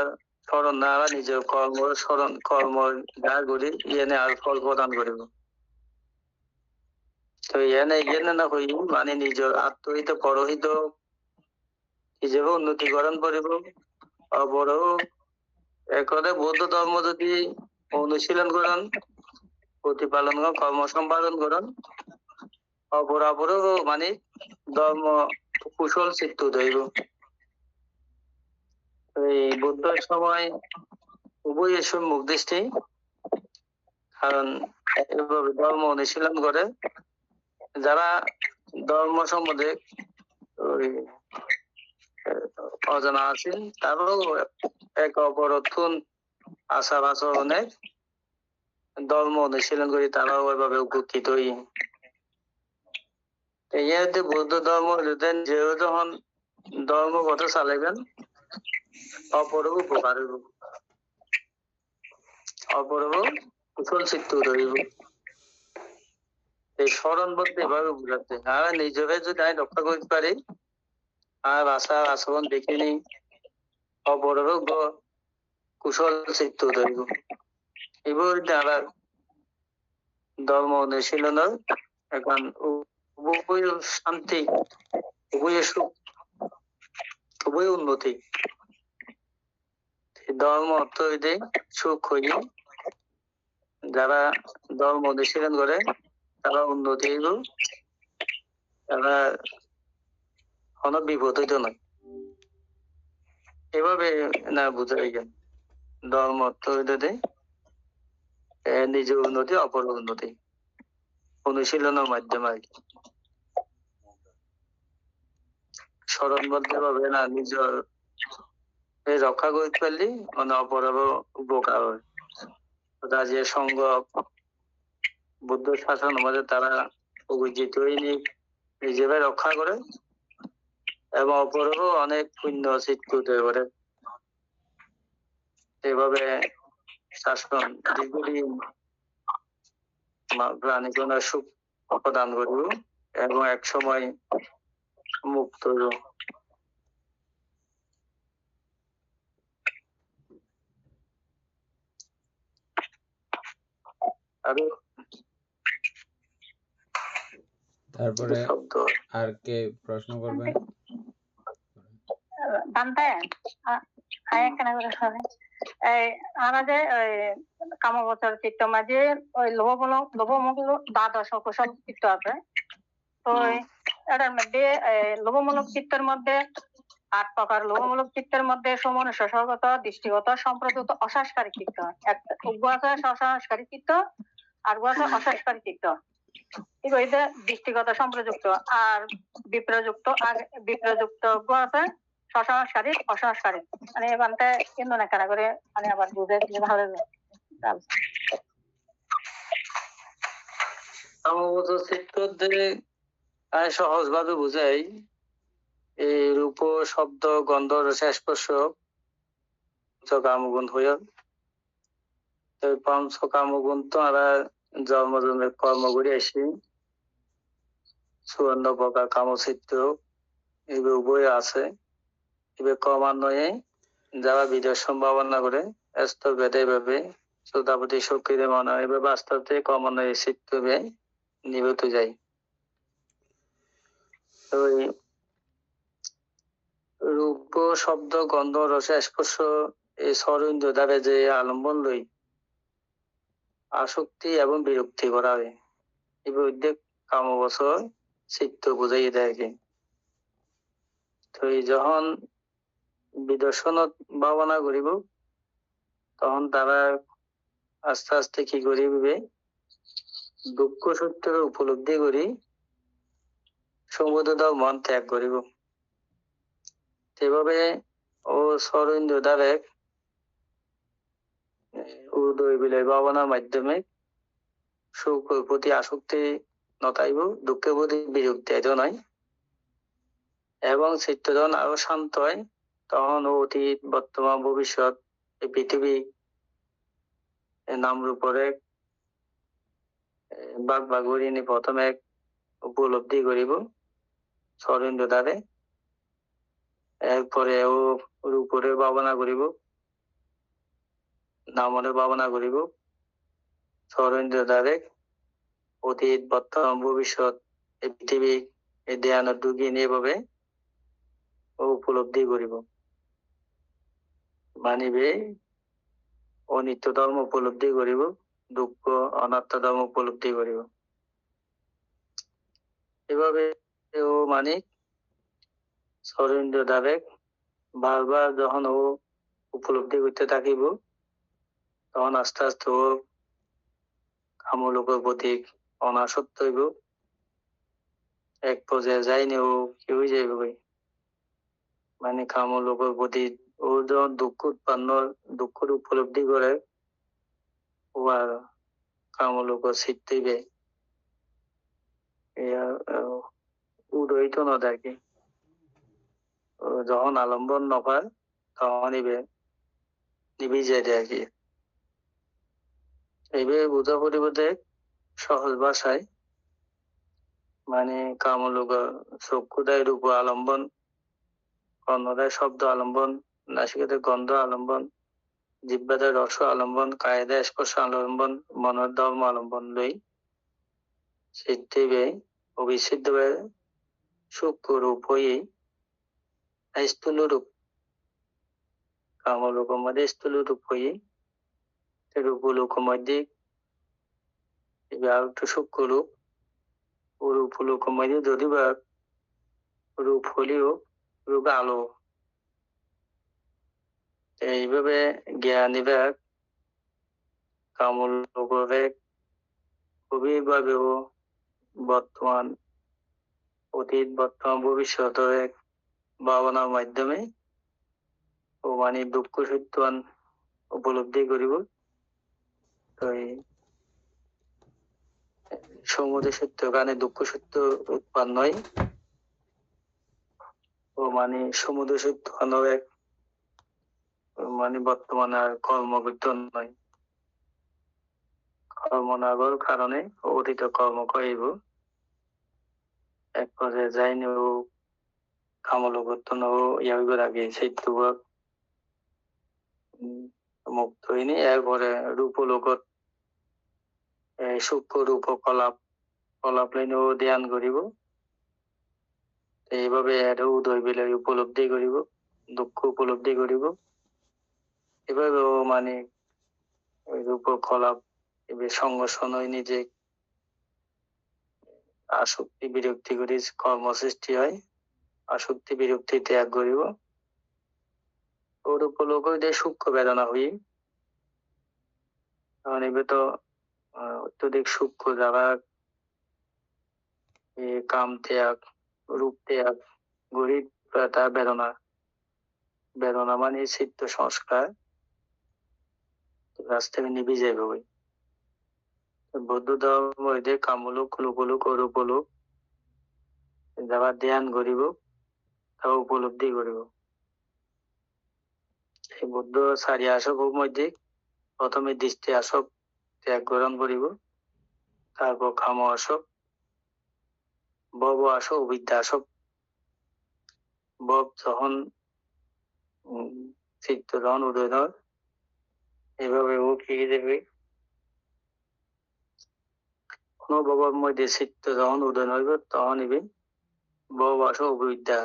স্মরণ না আর নিজের কর্ম স্মরণ কর্ম যা করি ইয়ে আর ফল প্রদান করিব। তো ইয়ে না হই মানে নিজের আত্মহিত পরহিত হিসেবে উন্নতিকরণ করিব। অপরও একরে বৌদ্ধ ধর্ম যদি অনুশীলন করেন, প্রতিপালন করেন, কর্ম সম্পাদন করেন, অপরও মানে ধর্ম কুশল চিত্ত হইব। এই বুদ্ধের সময় উভয় এসব মুখ দৃষ্টি, কারণ এভাবে ধর্ম অনুশীলন করে যারা ধর্ম সম্বন্ধে ওই অজানা আছেন তারাও এক অপর আচার আচরণে ধর্ম অনুশীলন করি, তারাও ওইভাবে উপকৃত হই। ইয়াতে বৌদ্ধ ধর্ম হইতেন যেও যখন ধর্ম কথা চালাইবেন অপরও উপকার হইব, অপরও কুশল চিত্ত রইব। এই স্মরণ বলতে এভাবে বুঝাতে আর নিজেকে যদি আমি রক্ষা করতে পারি আর আচার আচরণ দেখিনি অপরও কুশল চিত্ত রইব। এবার দ্বারা ধর্ম অনুশীলনের এখন উভয় শান্তি, উভয় সুখ, উভয় উন্নতি। ধর্ম অর্থ হইতে সুখ হইলে যারা ধর্ম অনুশীলন করে তারা উন্নতি হইব, তারা কোনো বিপদ হইত নয়। এভাবে না বুঝাই গেল ধর্ম অর্থ হইতে নিজের উন্নতি অপর উন্নতি অনুশীলনের মাধ্যমে আর কি। স্মরণ বলতে পারবে না নিজের রক্ষা করতে পারলে মানে অপরাধ উপকার হয়। যে সঙ্গ বুদ্ধ শাসন মধ্যে তারা অভিজিত হয়নি নিজেকে রক্ষা করে এবং অপরও অনেক পুণ্য চিত্ত করে। এভাবে শাসন দীর্ঘদিন প্রাণীজনের সুখ প্রদান করব এবং এক সময় মুক্ত হইব। তারপরে আর কে প্রশ্ন করবেন? আমাদের কামবচর চিত্ত মাঝে ওই লোভমূলক দ্বাদশ কুশল চিত্ত আছে। তো এটার মধ্যে লোভমূলক চিত্তের মধ্যে 8 প্রকার লোভমূলক চিত্তের মধ্যে সমনুষ্য সহগত, দৃষ্টিগত, সম্প্রযুক্ত, অসংস্কারিক চিত্ত। আছে অসংস্কারিক চিত্ত আর আছে অসংস্কারিক চিত্ত। ঠিক আছে, দৃষ্টিগত সম্প্রযুক্ত আর বিপ্রযুক্ত আছে সংস্কারিক অসংস্কারিক। মানে এখানটা কিন্তু না কেনা করে মানে আবার বুঝে দিলে ভালো হবে। সহজ ভাবে বুঝাই এই রূপ শব্দ গন্ধ রস স্পর্শ কামগুণ হইয়া পঞ্চ কামগুণ তো আমরা জন্মজন্মের কর্ম করে আসি। 54 প্রকার কামচিত্ত এগুলো উভয় আছে। এবার ক্রমান্বয়ে যারা বিদেশ সম্ভাবনা করে স্তর ভেদে ভাবে শ্রোতাপতি শক্তিতে মনে হয় এবার বাস্তবতে ক্রমান্বয়ে চিত্ত ব্যয় নিভৃত যায়। ওই রূপ শব্দ গন্ধ রস স্পর্শ এই সরিন্দ্র দ্বারা যে আলম্বন লই আসক্তি এবং বিরক্তি করা হয় এবার উদ্যোগ কামবছর চিত্ত বুঝাই দেয়। তো যখন বিদর্শনত ভাবনা করিব তখন তারা আস্তে আস্তে কি করিবে দুঃখ সত্যের উপলব্ধি করি সমুদ্র মন ত্যাগ করিব। সেভাবে ও সরিন্দ্র দ্বারে উদয় বিলয় ভাবনার মাধ্যমে সুখের প্রতি আসক্তি নতাইব, দুঃখের প্রতি বিরক্তি এত নয় এবং চিত্ত যখন আরো শান্ত হয় তখন অতীত বর্তমান ভবিষ্যৎ এই পৃথিবী নাম রূপরে বাঘ বাঘুরিনী প্রথমে উপলব্ধি করিব সরেন্দ্র দ্বারে। এরপরে ও রূপরে ভাবনা করিব, নামরে ভাবনা করিব সরেন্দ্র দ্বারে। অতীত বর্তমান ভবিষ্যৎ এই পৃথিবী এই ধ্যান ঢুকি এভাবে ও উপলব্ধি করিব। মানিবে অনিত্য ধর্ম উপলব্ধি করিব, দুঃখ অনাত্ম ধর্ম উপলব্ধি করিব। এভাবে ও মানিক সরেন্দ্র দ্বারে বারবার যখন ও উপলব্ধি করতে থাকিব, তখন আস্তে আস্তে ও কামলোকের প্রতি অনাসক্ত হইব। এক পর্যায়ে যাইনি ও কি হয়ে যাইব, মানে কামলোকের প্রতি ও যখন দুঃখ উৎপন্ন দুঃখের উপলব্ধি করে ও আর কামলোক শিখতেইবে উদয়িত ন দেখে। যখন আলম্বন নপায় তখন নিবি যায় দেখি। এইভাবে বোঝা পরিবর্তে সহজ ভাষায় মানে কামলোক চক্ষুদায় রূপ আলম্বন, কর্ণদায় শব্দ আলম্বন, নাসিকাতে গন্ধ আলম্বন, জিহ্বাদায় রস আলম্বন, কায়দায় স্পর্শ আলম্বন, মনের ধর্ম আলম্বন লই সিদ্ধিবে অবিচ্ছেদ্যভাবে সূক্ষ্ম রূপ হয়ে স্থূল রূপ কামলোক মধ্যে স্থূল রূপ হয়ে রূপলোক মধ্যে আর একটু সূক্ষ্ম রূপ ও রূপলোক মধ্যে যদি বা রূপ হলেও রূপ আলো। এইভাবে জ্ঞান বিভাগ কামলোক গভীরভাবে ও বর্তমান অতীত বর্তমান ভবিষ্যতের ভাবনার মাধ্যমে ও মানে দুঃখ সত্যান উপলব্ধি করিব। তো সমুদয় সত্য কারণে দুঃখ সত্য উৎপন্ন হয় ও মানে সমুদয় সত্য এক মানে বর্তমানে আর কর্ম করতে নয়, কর্ম না করার কারণে অতীত কর্ম করিব। এক পর্যায়ে যাইনি ও কামলোকত্তন ও ইয়াবির আগে চৈত্যভাগ মুক্ত হইনি। এরপরে রূপলোকত সূক্ষ্ম রূপ কলাপ কলাপ লাইনে ও ধ্যান করিব। এইভাবে উদয় বিলয় উপলব্ধি করিব, দুঃখ উপলব্ধি করিব। এভাবে ও মানে রূপ কলাপ সংঘর্ষণ হয়, নিজে আসক্তি বিরক্তি করি কর্ম সৃষ্টি হয়, আসক্তি বিরক্তি ত্যাগ করিব। ওর উপলোক সূক্ষ্ম বেদনা হই এবার তো অত্যধিক সূক্ষ্ম যারা কাম ত্যাগ রূপ ত্যাগ গরিব তার বেদনা বেদনা মানে চিত্ত সংস্কার কাছ থেকে নিবি যাবে। ওই বৌদ্ধ ধর্ম হইতে কামলোক লোকলোক ও রূপলোক যারা ধ্যান করিব তা উপলব্ধি করিব। এই বুদ্ধ চারি আসক মধ্যে প্রথমে দৃষ্টি আসক ত্যাগ গ্রহণ করিব, তারপর কাম আসক, ভব আসক, বিদ্যা আসক। ভব যখন চিত্ত যখন উদয় হয় এভাবে ও কি দেবে কোন ভবের মধ্যে চিত্ত যখন উদয় হইব তখন নিবে ভব আসক অবিদ্যা,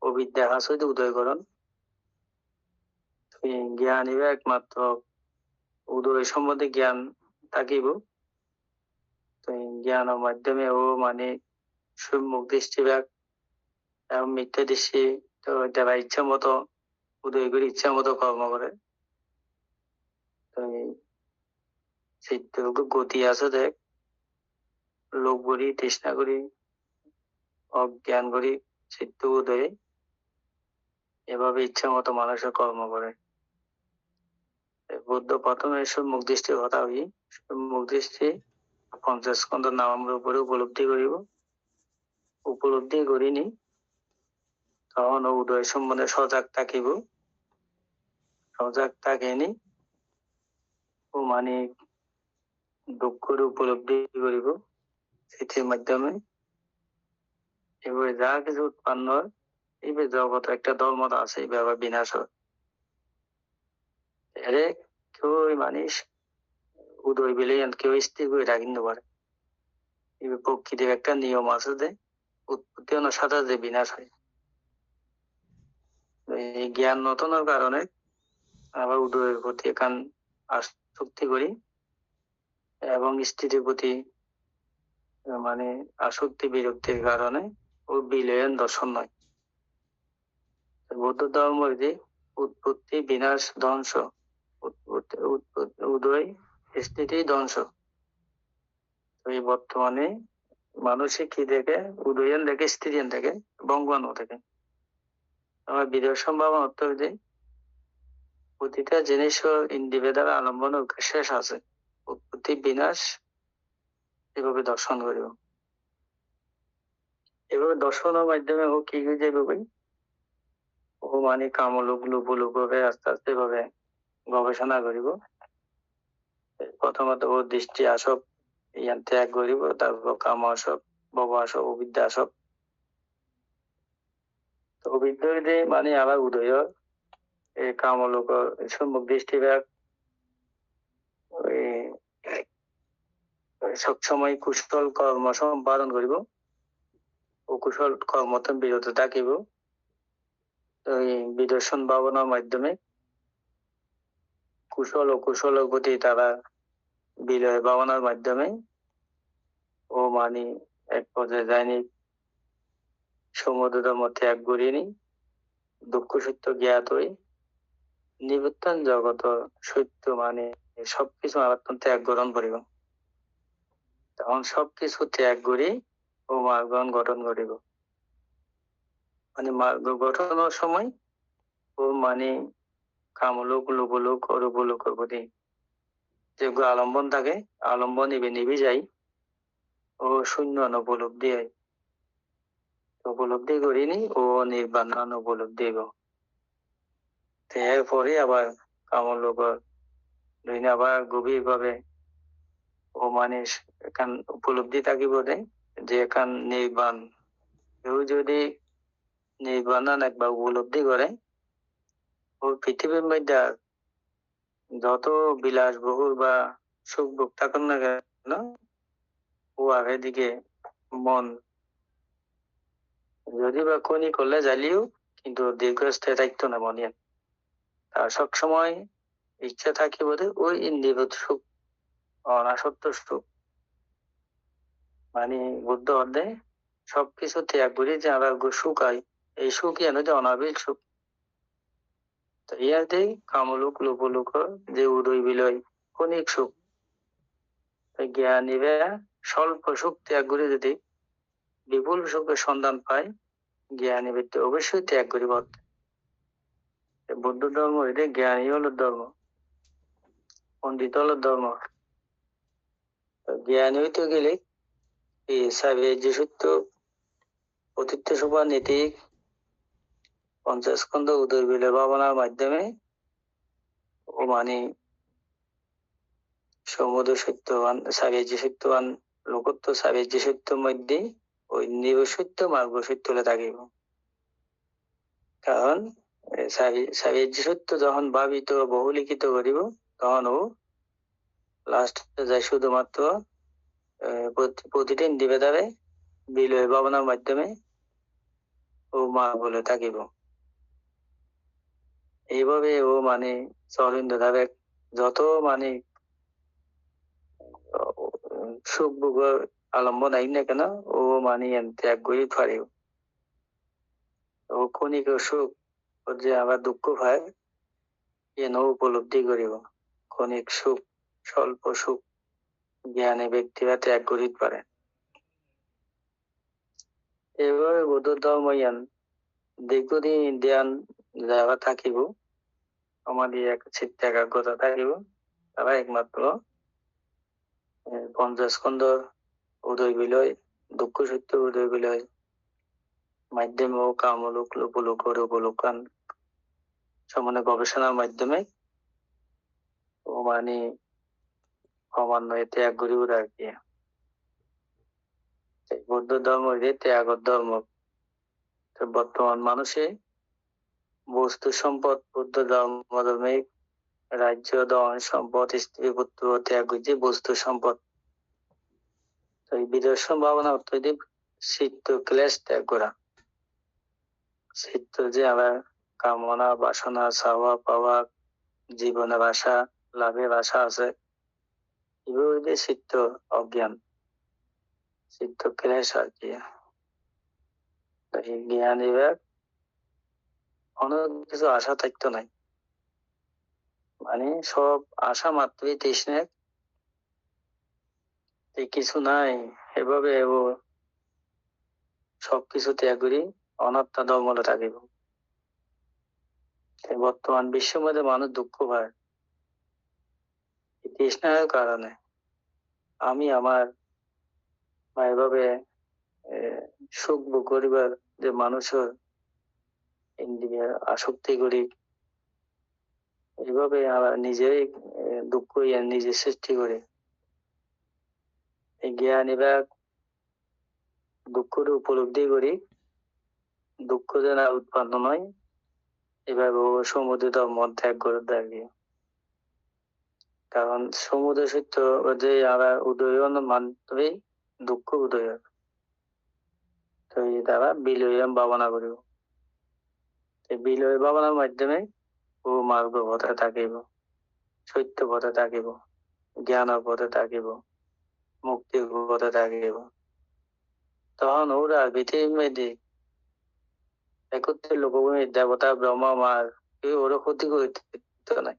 অবিদ্যা হাস হইতে উদয়করণ। জ্ঞান হইবে একমাত্র উদয় সম্বন্ধে জ্ঞান থাকিব। জ্ঞানের মাধ্যমে ও মানে সম্মুখ দৃষ্টি এবং মিথ্যা দৃষ্টি তো যারা ইচ্ছা মতো উদয় করে ইচ্ছা মতো কর্ম করে। চিত্ত গতি আছে দেখ, লোভ করি তৃষ্ণা করি অজ্ঞান করি চিত্ত উদয়ে এভাবে ইচ্ছা মতো মানুষের কর্ম করে। বুদ্ধ প্রথমে সম্মুখ দৃষ্টির কথা হই, সম্মুখ দৃষ্টি পঞ্চাশ স্কন্ধ নাম আমরা উপরে উপলব্ধি করিব। উপলব্ধি করিনি তখন উদয় সম্বন্ধে সজাগ থাকিব, সজাগ থাকেনি ও মানে দুঃখের উপলব্ধি করিব স্মৃতির মাধ্যমে। এভাবে যা কিছু উৎপন্ন হয় এইভাবে জগৎ একটা ধর্ম আছে এইভাবে বিনাশ হয় এরে কেউ মানুষ উদয় বিলে কেউ স্থির করে রাখিতে পারে এইভাবে প্রকৃতির একটা নিয়ম আছে যে উৎপত্তি হওয়ার সাথে যে বিনাশ হয় এই জ্ঞান নতনের কারণে আবার উদয়ের প্রতি এখান আসক্তি করি এবং স্থিতির প্রতি মানে আসক্তি বিরক্তির কারণে ও বিলয়ন দর্শন নয় বৌদ্ধ ধর্ম যে উৎপত্তি বিনাশ ধ্বংস উদয় স্থিতি ধ্বংস এই বর্তমানে মানুষে কি দেখে উদয়ন দেখে স্থিতিন দেখে বঙ্গানো থেকে আমার বিদেশ সম্ভাবনা অর্থ যে প্রতিটা জিনিস ইন্ডিভিজুয়াল আলম্বন শেষ আছে উৎপত্তি বিনাশ এভাবে দর্শন করিব এভাবে দর্শনের মাধ্যমে ও কি হয়ে যাবে ভাই ও মানে কামলোক লোপলোক ভাবে আস্তে আস্তে ভাবে গবেষণা করিব প্রথমত ও দৃষ্টি আসক ইয়ান ত্যাগ করিব তারপর কাম আসক ভব আসক অবিদ্যা আসক তো অবিদ্যা মানে আবার উদয় এই কামলোক সম্মুখ দৃষ্টি ব্যাগ সবসময় কুশল কর্ম সম্পাদন করিব ও কুশল কর্মতে বিরত থাকিব ওই বিদর্শন ভাবনার মাধ্যমে কুশল ও কুশলের প্রতি তারা বিলয় ভাবনার মাধ্যমে ও মানে এক পর্যায়ে যায়নি সমুদ্রের মধ্যে এক গড়িয়ে দুঃখ সত্য জ্ঞাত হই নিবর্তন জগত সত্য মানে সবকিছু আরাত্ম ত্যাগ গ্রহণ করিব তখন সবকিছু ত্যাগ করি ও মার্গন গঠন করিব মানে মার্গ গঠনের সময় ও মানে কামলোক লোকলোক অরূপলোকের প্রতি যেগুলো আলম্বন থাকে আলম্বন নিবে যাই ও শূন্য উপলব্ধি হয় উপলব্ধি করিনি ও নির্বাণ উপলব্ধি হইব এরপরে আবার কামলোকর আবার গভীর ভাবে ও মানুষ এখান উপলব্ধি থাকিব যে এখান নির্বাণ কেউ যদি নির্বাণ একবার উপলব্ধি করে ও পৃথিবীর মধ্যে যত বিলাস বহুল বা সুখ ভোগ থাকুন না কেন ও আগের দিকে মন যদি বা খনি করলে জ্বালিও কিন্তু দীর্ঘস্থায়ী দায়িত্ব না মনে তার সবসময় ইচ্ছা থাকিব ওই ইন্দ্রিয় সুখ অনাসক্ত সুখ মানে বুদ্ধ অর্ধে সবকিছু ত্যাগ করি যে আবার সুখ হয় এই সুখ এনে যে অনাবিল সুখ তো ইয়াতে কামলোক লোপলোক যে উদয় বিলয় ক্ষণিক সুখ জ্ঞানীরা স্বল্প সুখ ত্যাগ করে যদি বিপুল সুখের সন্ধান পায় জ্ঞানী ব্যক্তি অবশ্যই ত্যাগ করিব বৌদ্ধ ধর্ম এটা জ্ঞানী হলো ধর্ম পণ্ডিত হলো ধর্ম জ্ঞানী হইতে গেলে এই সাবেজ্য সত্য অতীত সোপা নীতি 50 স্কন্ধ উদয় বিলয় ভাবনার মাধ্যমে ও মানে সমুদ্র সত্যবান সাবেজ্য সত্যবান লোকত্ব সাবেজ্য সত্যের মধ্যে ওই নিব সত্য মার্গ সত্য হলে থাকিব কারণ সাবেজ্য সত্য যখন ভাবিত বহুলিখিত করিব তখন ও লাস্ট যায় শুধুমাত্র প্রতিদিন দিবে দ্বারে বিলয় ভাবনার মাধ্যমে ও মা বলে থাকিব এইভাবে ও মানে চলিন্দ্র ধারে যত মানে সুখ ভোগ আলম্বন আই না কেন ও মানে ত্যাগ করি পারিব ও ক্ষণিক সুখ যে আবার দুঃখ পায় এন উপলব্ধি করিব ক্ষণিক সুখ স্বল্প সুখ জ্ঞানী ব্যক্তিরা ত্যাগ করিতে পারে এভাবে বৌদ্ধ ধর্ম দীর্ঘদিন ধ্যান যারা থাকিব আমাদের এক চিত্ত একাগ্রতা থাকিব তারা একমাত্র 50 স্কন্ধর উদয় বিলয় দুঃখ সত্য উদয় বিলয় মাধ্যমে ও কামলোক লোপলোক রূপলোকান সমানে গবেষণার মাধ্যমে ও মানে ক্রমান্বয়ে ত্যাগ করিব আর কি বৌদ্ধ ধর্ম ত্যাগ ধর্ম তো বর্তমান মানুষে বস্তু সম্পদ বুদ্ধ ধর্মিক রাজ্য ধন সম্পদ স্ত্রী পুত্র ত্যাগ যে বস্তু সম্পদ। তো এই বিদর্শন ভাবনা অত্যধিক চিত্ত ক্লেশ ত্যাগ করা। চিত্ত যে আবার কামনা বাসনা চাওয়া পাওয়া জীবনের আশা লাভের আশা আছে, এগুলো চিত্ত অজ্ঞান, চিত্ত ক্লেশ আর কি। জ্ঞান বিবেক অনেক কিছু আশা থাকতো নাই, মানে সব আশা মাত্রই তৃষ্ণা, কিছু নাই এভাবে সবকিছু ত্যাগ করি অনাত্মা ধর্মলে থাকিব। বর্তমান বিশ্বের মধ্যে মানুষ দুঃখ পায় তৃষ্ণার কারণে। আমি আমার বা এভাবে সুখ ভোগ করিবার যে মানুষের আসক্তি করি, এইভাবে আবার নিজেই দুঃখ নিজে সৃষ্টি করে। এই জ্ঞান এবার দুঃখের উপলব্ধি করি, দুঃখ যেন উৎপন্ন নয়, এভাবে সমুদ্র ধর্ম ত্যাগ করে থাকি। কারণ সমুদ্র সত্য যে আবার উদয়ন মানতেই দুঃখ উদয়, তো এই দ্বারা বিলয় ভাবনা করিব। বিলয় ভাবনার মাধ্যমে ও মার্গ পথে থাকিব, সত্য পথে থাকিব, জ্ঞানের পথে থাকিব, মুক্তির পথে থাকিব। তখন ওরা পৃথিবীর মধ্যে একত্রে লোকভূমি দেবতা ব্রহ্মা মার কেউ ওরা ক্ষতি করতে নাই।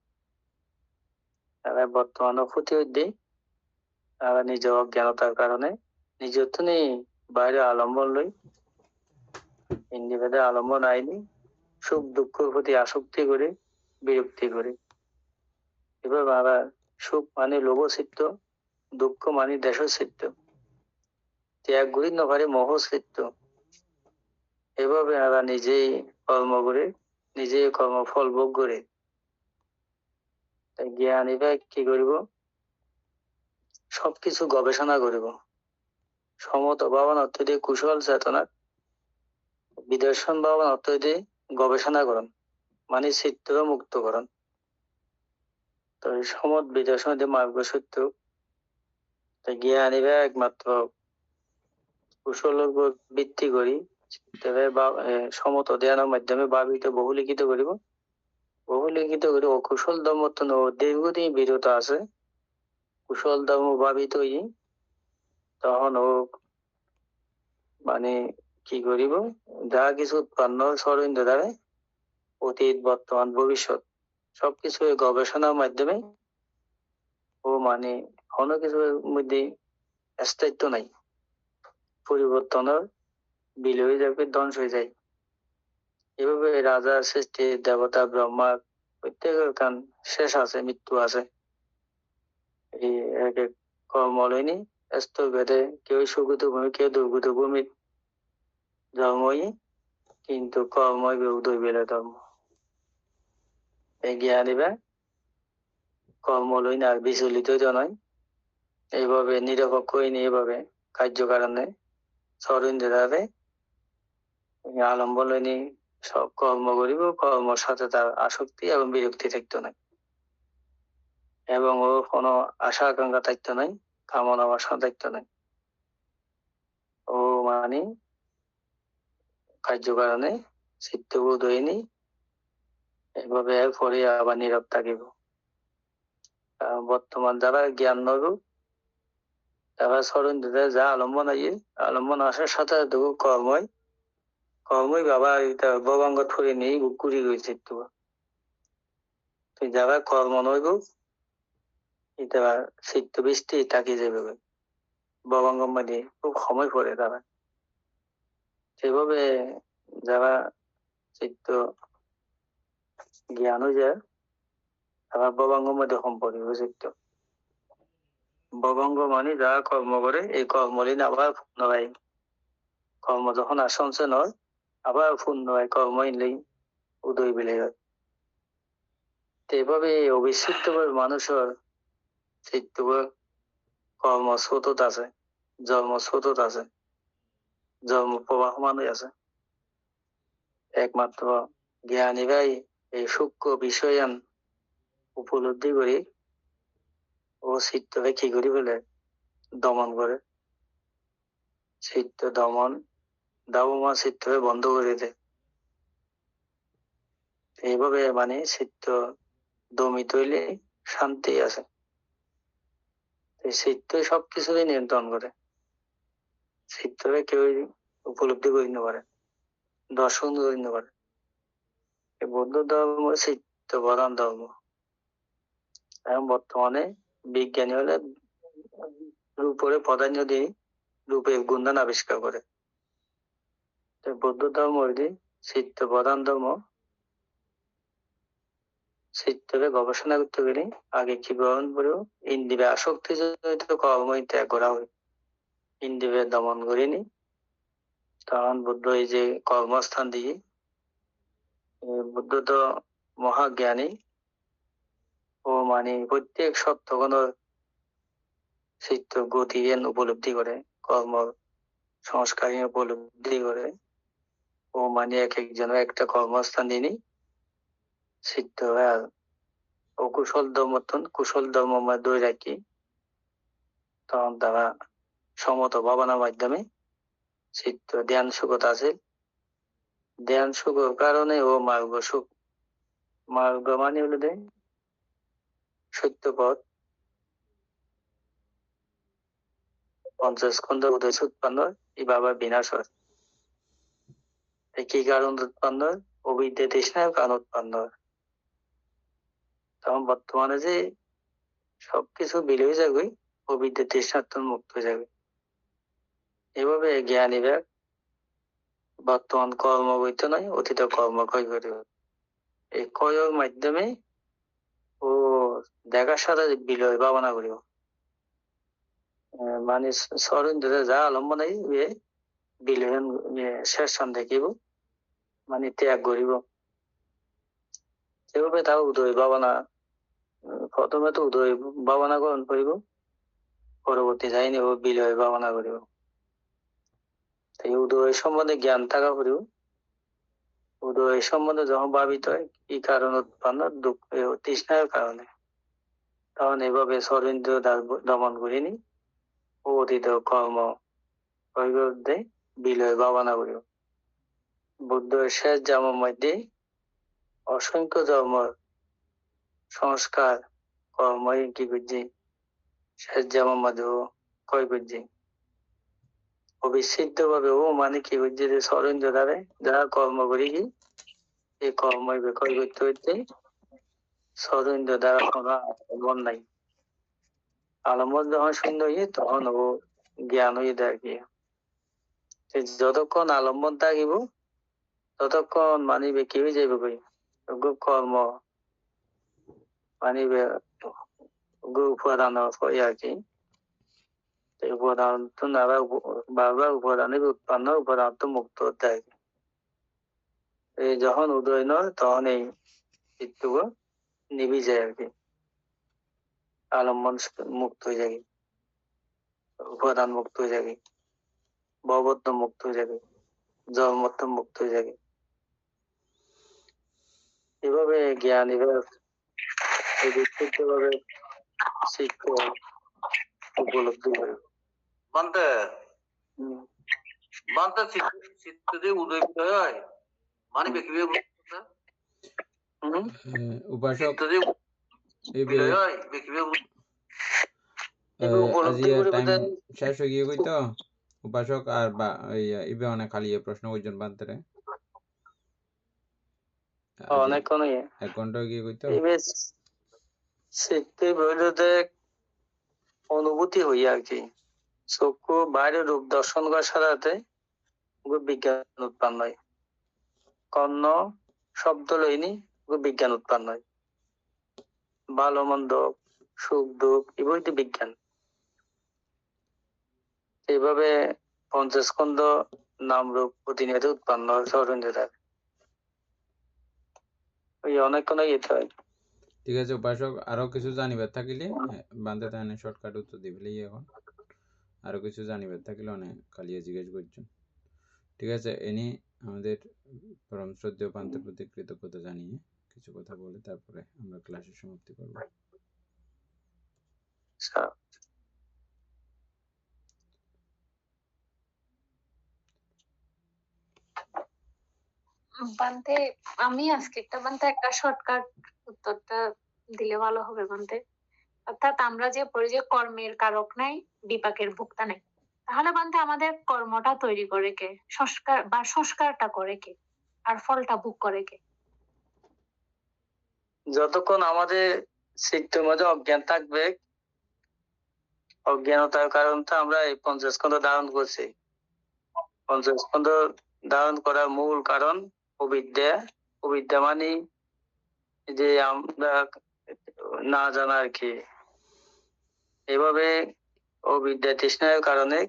বর্তমানে ক্ষতি হইতে নিজের অজ্ঞানতার কারণে নিজের তো নেই বাইরে আলম্বন লই, ইন্ডিভেদে আলম্বন আইনি সুখ দুঃখের প্রতি আসক্তি করে বিরক্তি করে। এবার আবার সুখ মানে লোভ চিত্ত, দুঃখ মানে দেশ চিত্ত, ত্যাগ করি নপারে মোহ চিত্ত। এভাবে আবার নিজেই কর্ম করে নিজেই কর্মফল ভোগ করে। জ্ঞান এবার কি করিব, সবকিছু গবেষণা করিব। সমত ভাবনা অত্যধিক কুশল চেতনা, বিদর্শন ভাবনা অত্যধিক গবেষণা করুন, মানে চিত্ত মুক্ত করুন। তো সমত বিদর্শন মার্গ সত্য জ্ঞান এবার একমাত্র কুশল ভিত্তি করি সমত ধ্যানের মাধ্যমে ভাবিত বহুলিখিত করিব। বহুলিখিত করি অকুশল ধর্ম তো দীর্ঘদিন বিরত আছে, কুশল ধর্ম ভাবিত তখন ও মানে কি করিব, যা কিছু উৎপন্ন সরঞ্জ দ্বারা অতীত বর্তমান ভবিষ্যৎ সবকিছু গবেষণার মাধ্যমে ও মানে কোনো কিছুর মধ্যে স্থায়িত্ব নাই, পরিবর্তনের বিলয় হয়ে যাবে, ধ্বংস হয়ে যায়। এভাবে রাজা সৃষ্টি দেবতা ব্রহ্মার প্রত্যেকের কান শেষ আছে, মৃত্যু আছে। এই এক এক কর্ম লইনি স্তর ভেদে কেউ সুগত ভূমি কেউ দুর্গত ভূমি ধর্মই, কিন্তু কর্মই উদয় বেলে ধর্ম। এই জ্ঞান এবার কর্ম লইনি আর বিচলিত নয়, এইভাবে নিরপেক্ষ হইনি, এইভাবে কার্যকারণে সরিন্দ্রে আলম্বন লইনি সব কর্ম করিব, কর্মের সাথে তার আসক্তি এবং বিরক্তি থাকতো নাই, এবং ও কোনো আশা আকাঙ্ক্ষা থাকতো নাই, কামনা বাসনা থাকতো নাই। ও মানে কার্যকারণে চিত্তবোধ হয়নি, এইভাবে পরে আবার নীরব থাকিব। বর্তমান যারা জ্ঞান নরূপ তারা সরঞ্জিতে যা আলম্বন আইয়ে আলম্বন আসার সাথে দেখো কর্মই বাবা এটা ভবাঙ্গ থরে নেই ঘুরি গেছে। তুই যারা কর্ম নইব এটা চিত্ত বৃষ্টি তাকে যাবে ভবাঙ্গ মধ্যে খুব সময় পড়ে তারা। সেভাবে যারা চিত্ত জ্ঞান হয়ে যায় তারা ভবাঙ্গ মধ্যে সম্পর্ক চিত্ত। ভবাঙ্গ মানে যারা কর্ম করে এই কর্মলীন আবার পুনরায় কর্ম যখন আসংশন হয় আবার পুনরায় কর্ম ইনলেই উদয় বিলে হয়। এভাবে অবিচ্ছিন্ন মানুষের চিত্ত কর্ম স্রোতত আছে, জন্ম স্রোতত আছে, জন্ম প্রবাহমান আছে। একমাত্র জ্ঞানী ভাই এই সূক্ষ্ম বিষয়ান উপলব্ধি করে ও চিত্তকে কি করি বলে দমন করে, চিত্ত দমন দাবমা চিত্তকে বন্ধ করে দেয়। এইভাবে মানে চিত্ত দমিত হইলে শান্তি আছে। এই চিত্তই সবকিছুকে নিয়ন্ত্রণ করে, চিত্তকে কেউ উপলব্ধি করে নিতে পারে, দর্শন করে নিতে পারে। এই বৌদ্ধ ধর্ম চিত্ত প্রধান ধর্ম। এখন বর্তমানে বিজ্ঞানী হলে রূপরে প্রাধান্য দিয়ে রূপের গুণদান আবিষ্কার করে। বৌদ্ধ ধর্ম হইলে চিত্ত প্রধান ধর্ম। চিত্তকে গবেষণা করতে গেলে আগে কি গ্রহণ করবো, ইন্দ্রিয় আসক্তি জড়িত কর্ম ত্যাগ করা হয়, ইন্দ্রিয় দমন করিনি। তখন বুদ্ধ এই যে কর্মস্থান দিয়ে, বুদ্ধ তো মহাজ্ঞানী ও মানে প্রত্যেক সত্যগণ চিত্ত গতি উপলব্ধি করে, কর্ম সংস্কার উপলব্ধি করে ও মানে এক একজনের একটা কর্মস্থান দিয়ে চিত্ত হয়। আর অকুশল ধর্মতন কুশল ধর্ম ধরে রাখি, তখন তারা সমত ভাবনার মাধ্যমে চিত্ত ধ্যান সুখত আছে। ধ্যান সুখের কারণে ও মার্গ সুখ, মার্গ মানে হলো দেয় সত্য পথ, পঞ্চস্কন্ধ উদয় উৎপন্ন এই বাবা বিনাশ হয়। কি কারণ উৎপন্ন? অবিদ্যা তৃষ্ণার কারণ উৎপন্ন হয়। তখন বর্তমানে যে সবকিছু বিলে হয়ে যাবে, অবিদ্যা তৃষ্ণার্থ মুক্ত হয়ে যাবে। এভাবে জ্ঞানীরা বর্তমান কর্ম বইত নয়, অতীত কর্ম ক্ষয় করে। এই ক্ষয়ের মাধ্যমে ও দেখার সাথে বিলয় ভাবনা করিব, মানে স্মরণ যা আলম্বন বিলয়ন শেষ দেখিব, মানে ত্যাগ করিব। সেভাবে তাও উদয় ভাবনা, প্রথমে তো উদয় ভাবনা গ্রহণ করিব, পরবর্তী যাইনি ও বিলয় ভাবনা করিব। এই উদয় সম্বন্ধে জ্ঞান থাকা করিব। উদয় সম্বন্ধে যখন ভাবিত হয় কি কারণ উৎপন্ন, দুঃখ তৃষ্ণার কারণে, তখন এভাবে সরেন্দ্র দমন করিনি ও অতীত কর্ম কৈবর্তে বিলয় ভাবনা করিব। বুদ্ধের শেষ জন্মের মধ্যে অসংখ্য জন্ম সংস্কার কর্ম কি করছি, শেষ জন্মের মধ্যে ক্ষয় করছি অবিচ্ছেদ্য ভাবে। ও মানে কি করছে যে সরেন্দ্র দ্বারে যারা কর্ম করি কি এই কর্ম ক্ষয় করতে হইতে সরেন্দ্র দ্বারা কোনো আলম্বন নাই। আলম্বন যখন শূন্য হয়ে তখন ও জ্ঞান হয়ে দেয় আর কি। যতক্ষণ আলম্বন থাকিব ততক্ষণ মানিবে কি হয়ে যাবে কই কর্ম মানিবে উপাদান হয় আর কি। উপাদান তো নানা বারবার উপাদানের উৎপন্ন, উপাদান তো মুক্ত হতে হয়। এই যখন উদয় নয় তখন এই চিত্তগুলো নিবি যায় আর কি, আলম্বন মুক্ত হয়ে যাবে, উপাদান মুক্ত হয়ে যাবে, ভবত্ব মুক্ত হয়ে যাবে, জন্মত্ব মুক্ত হয়ে যাবে। এভাবে জ্ঞান এভাবে বিস্তৃতভাবে চিত্ত উপলব্ধি করে। বান্তে বান্তে চিত্ত যে উদয় বিলয় হয় মানে কিভাবে উপাসক চিত্ত যে বিলয় হয় কিভাবে উপলব্ধি আজিয়া করে টাইম বোধহয় শেষ হয়ে গিয়ে কইতো উপাসক আর বা ইবে অনেক খালি প্রশ্ন কইজন বান্তরে অনেক এক ঘন্টা গিয়ে কইতো চিত্তে বৈরতে অনুভূতি হই আর কি। চক্ষু বাইরে রূপ দর্শন করার সাথে সাথে বিজ্ঞান উৎপন্ন হয়, কর্ণ শব্দ লইনি বিজ্ঞান উৎপন্ন হয়, ভালো মন্দ সুখ দুঃখ এগুলোই তো বিজ্ঞান। এইভাবে পঞ্চস্কন্ধ নাম রূপ প্রতিনিয়ত উৎপন্ন হয় সরেন্দ্র দ্বারা। ওই অনেকক্ষণ ইয়েতে হয়। ঠিক আছে উপাসক, আরো কিছু জানিবার থাকিলে বান্ধে তাহলে শর্টকাট উত্তর দিবলেই এখন আরো কিছু জানিবার থাকিলে অনেক খালিয়ে জিজ্ঞেস করছেন। ঠিক আছে, এনি আমাদের পরম শ্রদ্ধেয় পান্তের প্রতি কৃতজ্ঞতা জানিয়ে কিছু কথা বলে তারপরে আমরা ক্লাসের সমাপ্তি করব। আচ্ছা, বান্তে আমি আজকে একটা শর্টকাট উত্তরটা দিলে ভালো হবে বান্তে। অর্থাৎ আমরা যে পড়ি যে কর্মের কারক নাই, বিপাকের ভোক্তা নাই, তাহলে বান্তে আমাদের কর্মটা তৈরি করে কে, সংস্কারটা করে কে, আর ফলটা ভোগ করে কে? যতক্ষণ আমাদের চিত্তের মধ্যে অজ্ঞান থাকবে, অজ্ঞানতার কারণে আমরা এই পঞ্চস্কন্ধ ধারণ করছি। পঞ্চস্কন্ধ ধারণ করার মূল কারণ অবিদ্যা। অবিদ্যা মানে যে আমরা না জানা আর কি। এভাবে অবিদ্যা তৃষ্ণার কারণে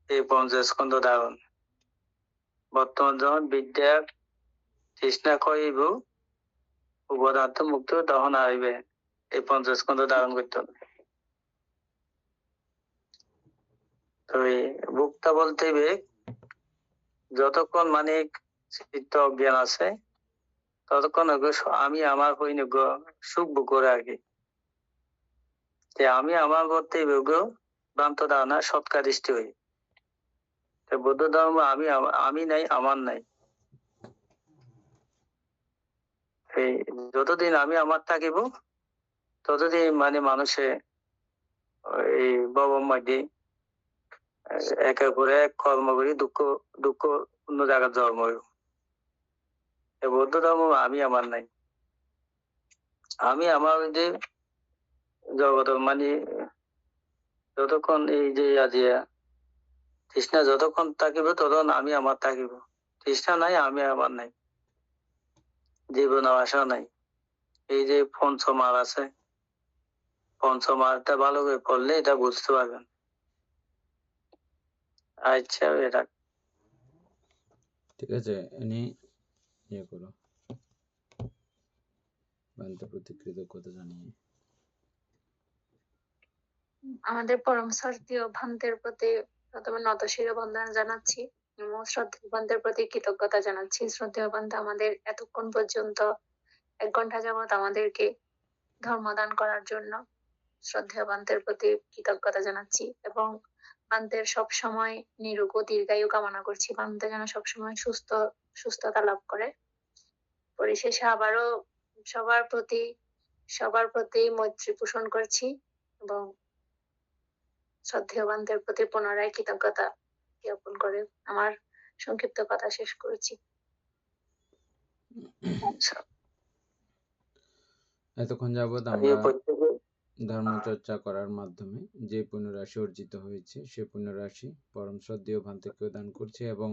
এই পঞ্চস্কন্ধ ধারণ। বর্তমান যখন বিদ্যা তৃষ্ণা করিব উপদার্থ মুক্ত, তখন আসবে এই পঞ্চস্কন্ধ ধারণ করতে হবে। তো এই ভোক্তা বলতে যতক্ষণ মানে চিত্ত অজ্ঞান আছে ততক্ষণ আমি আমার হইনি সুখ ভোগ করে আর কি। আমি আমার করতে ভ্রান্ত ধারণা সৎকার দৃষ্টি হই। বৌদ্ধ ধর্ম আমি নাই, আমার নাই। এই যতদিন আমি আমার থাকিব ততদিন মানে মানুষে এই ভবের মধ্যে একের পরে এক কর্ম করি দুঃখ দুঃখ অন্য জায়গার জন্ম হইব। বৌদ্ধ ধর্ম আমি আমার নাই। আমি আমার যে জগৎ মানে যতক্ষণ এই যে আজিয়া তৃষ্ণা যতক্ষণ থাকিব ততক্ষণ আমি আমার থাকিব। তৃষ্ণা নাই, আমি আমার নাই, জীবন আশা নাই। এই যে পঞ্চমার আছে, পঞ্চমারটা ভালো করে পড়লে এটা বুঝতে পারবেন। আচ্ছা, এটা ঠিক আছে, এনে ইয়ে করো পান্তের প্রতি কৃতজ্ঞতা জানিয়ে। আমাদের পরম শ্রদ্ধেয় ভান্তের প্রতি প্রথমে নতশির বন্দনা জানাচ্ছি এবং শ্রদ্ধেয় ভান্তের প্রতি কৃতজ্ঞতা জানাচ্ছি। শ্রদ্ধেয় ভান্তে আমাদের এতক্ষণ পর্যন্ত 1 ঘন্টা যাবত আমাদেরকে ধর্মদান করার জন্য শ্রদ্ধেয় ভান্তের প্রতি কৃতজ্ঞতা জানাচ্ছি এবং ভান্তের সব সময় নিরোগ ও দীর্ঘায়ু কামনা করছি। ভান্তে যেন সবসময় সুস্থতা লাভ করে। পরিশেষে আবারও সবার প্রতি মৈত্রী পোষণ করছি এবং শ্রদ্ধেয় ভান্তের প্রতি পুনরায় কৃতজ্ঞতা জ্ঞাপন করে আমার সংক্ষিপ্ত কথা শেষ করেছি। এতক্ষণ যাবৎ আমরা ধর্মচর্চা করার মাধ্যমে যে পুণ্যরাশি অর্জিত হয়েছে সে পুণ্যরাশি পরম শ্রদ্ধেয় ভান্তেকেও দান করছি এবং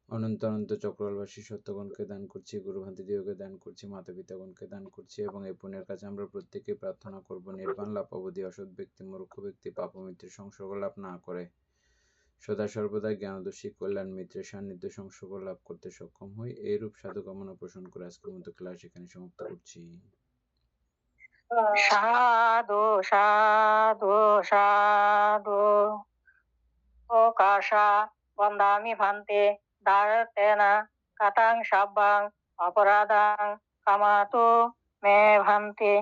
অনন্ত অনন্ত চক্রবাসী সত্যগণকে দান করছি, গুরু ভান্তিদিওকে দান করছি, মাতা পিতাগণকে দান করছি এবং এই পুণ্যের কাছে আমরা প্রত্যেকে প্রার্থনা করব নির্বাণ লাভ অবধি অসৎ ব্যক্তি মূর্খ ব্যক্তি পাপ মিত্রের সংসর্গ লাভ না করে সদা সর্বদা জ্ঞানদর্শী কল্যাণ মিত্রের সান্নিধ্য সংসর্গ লাভ করতে সক্ষম হই। এইরূপ সাধু কামনা পোষণ করে আজকের মতো ক্লাস এখানে সমাপ্ত করছি। সাধু সাধু সাধু ওকাশা বন্দামি ভান্তে দার্তেনা কাতাং সাব্বাং অপরাধাং কামাতো মে ভান্তে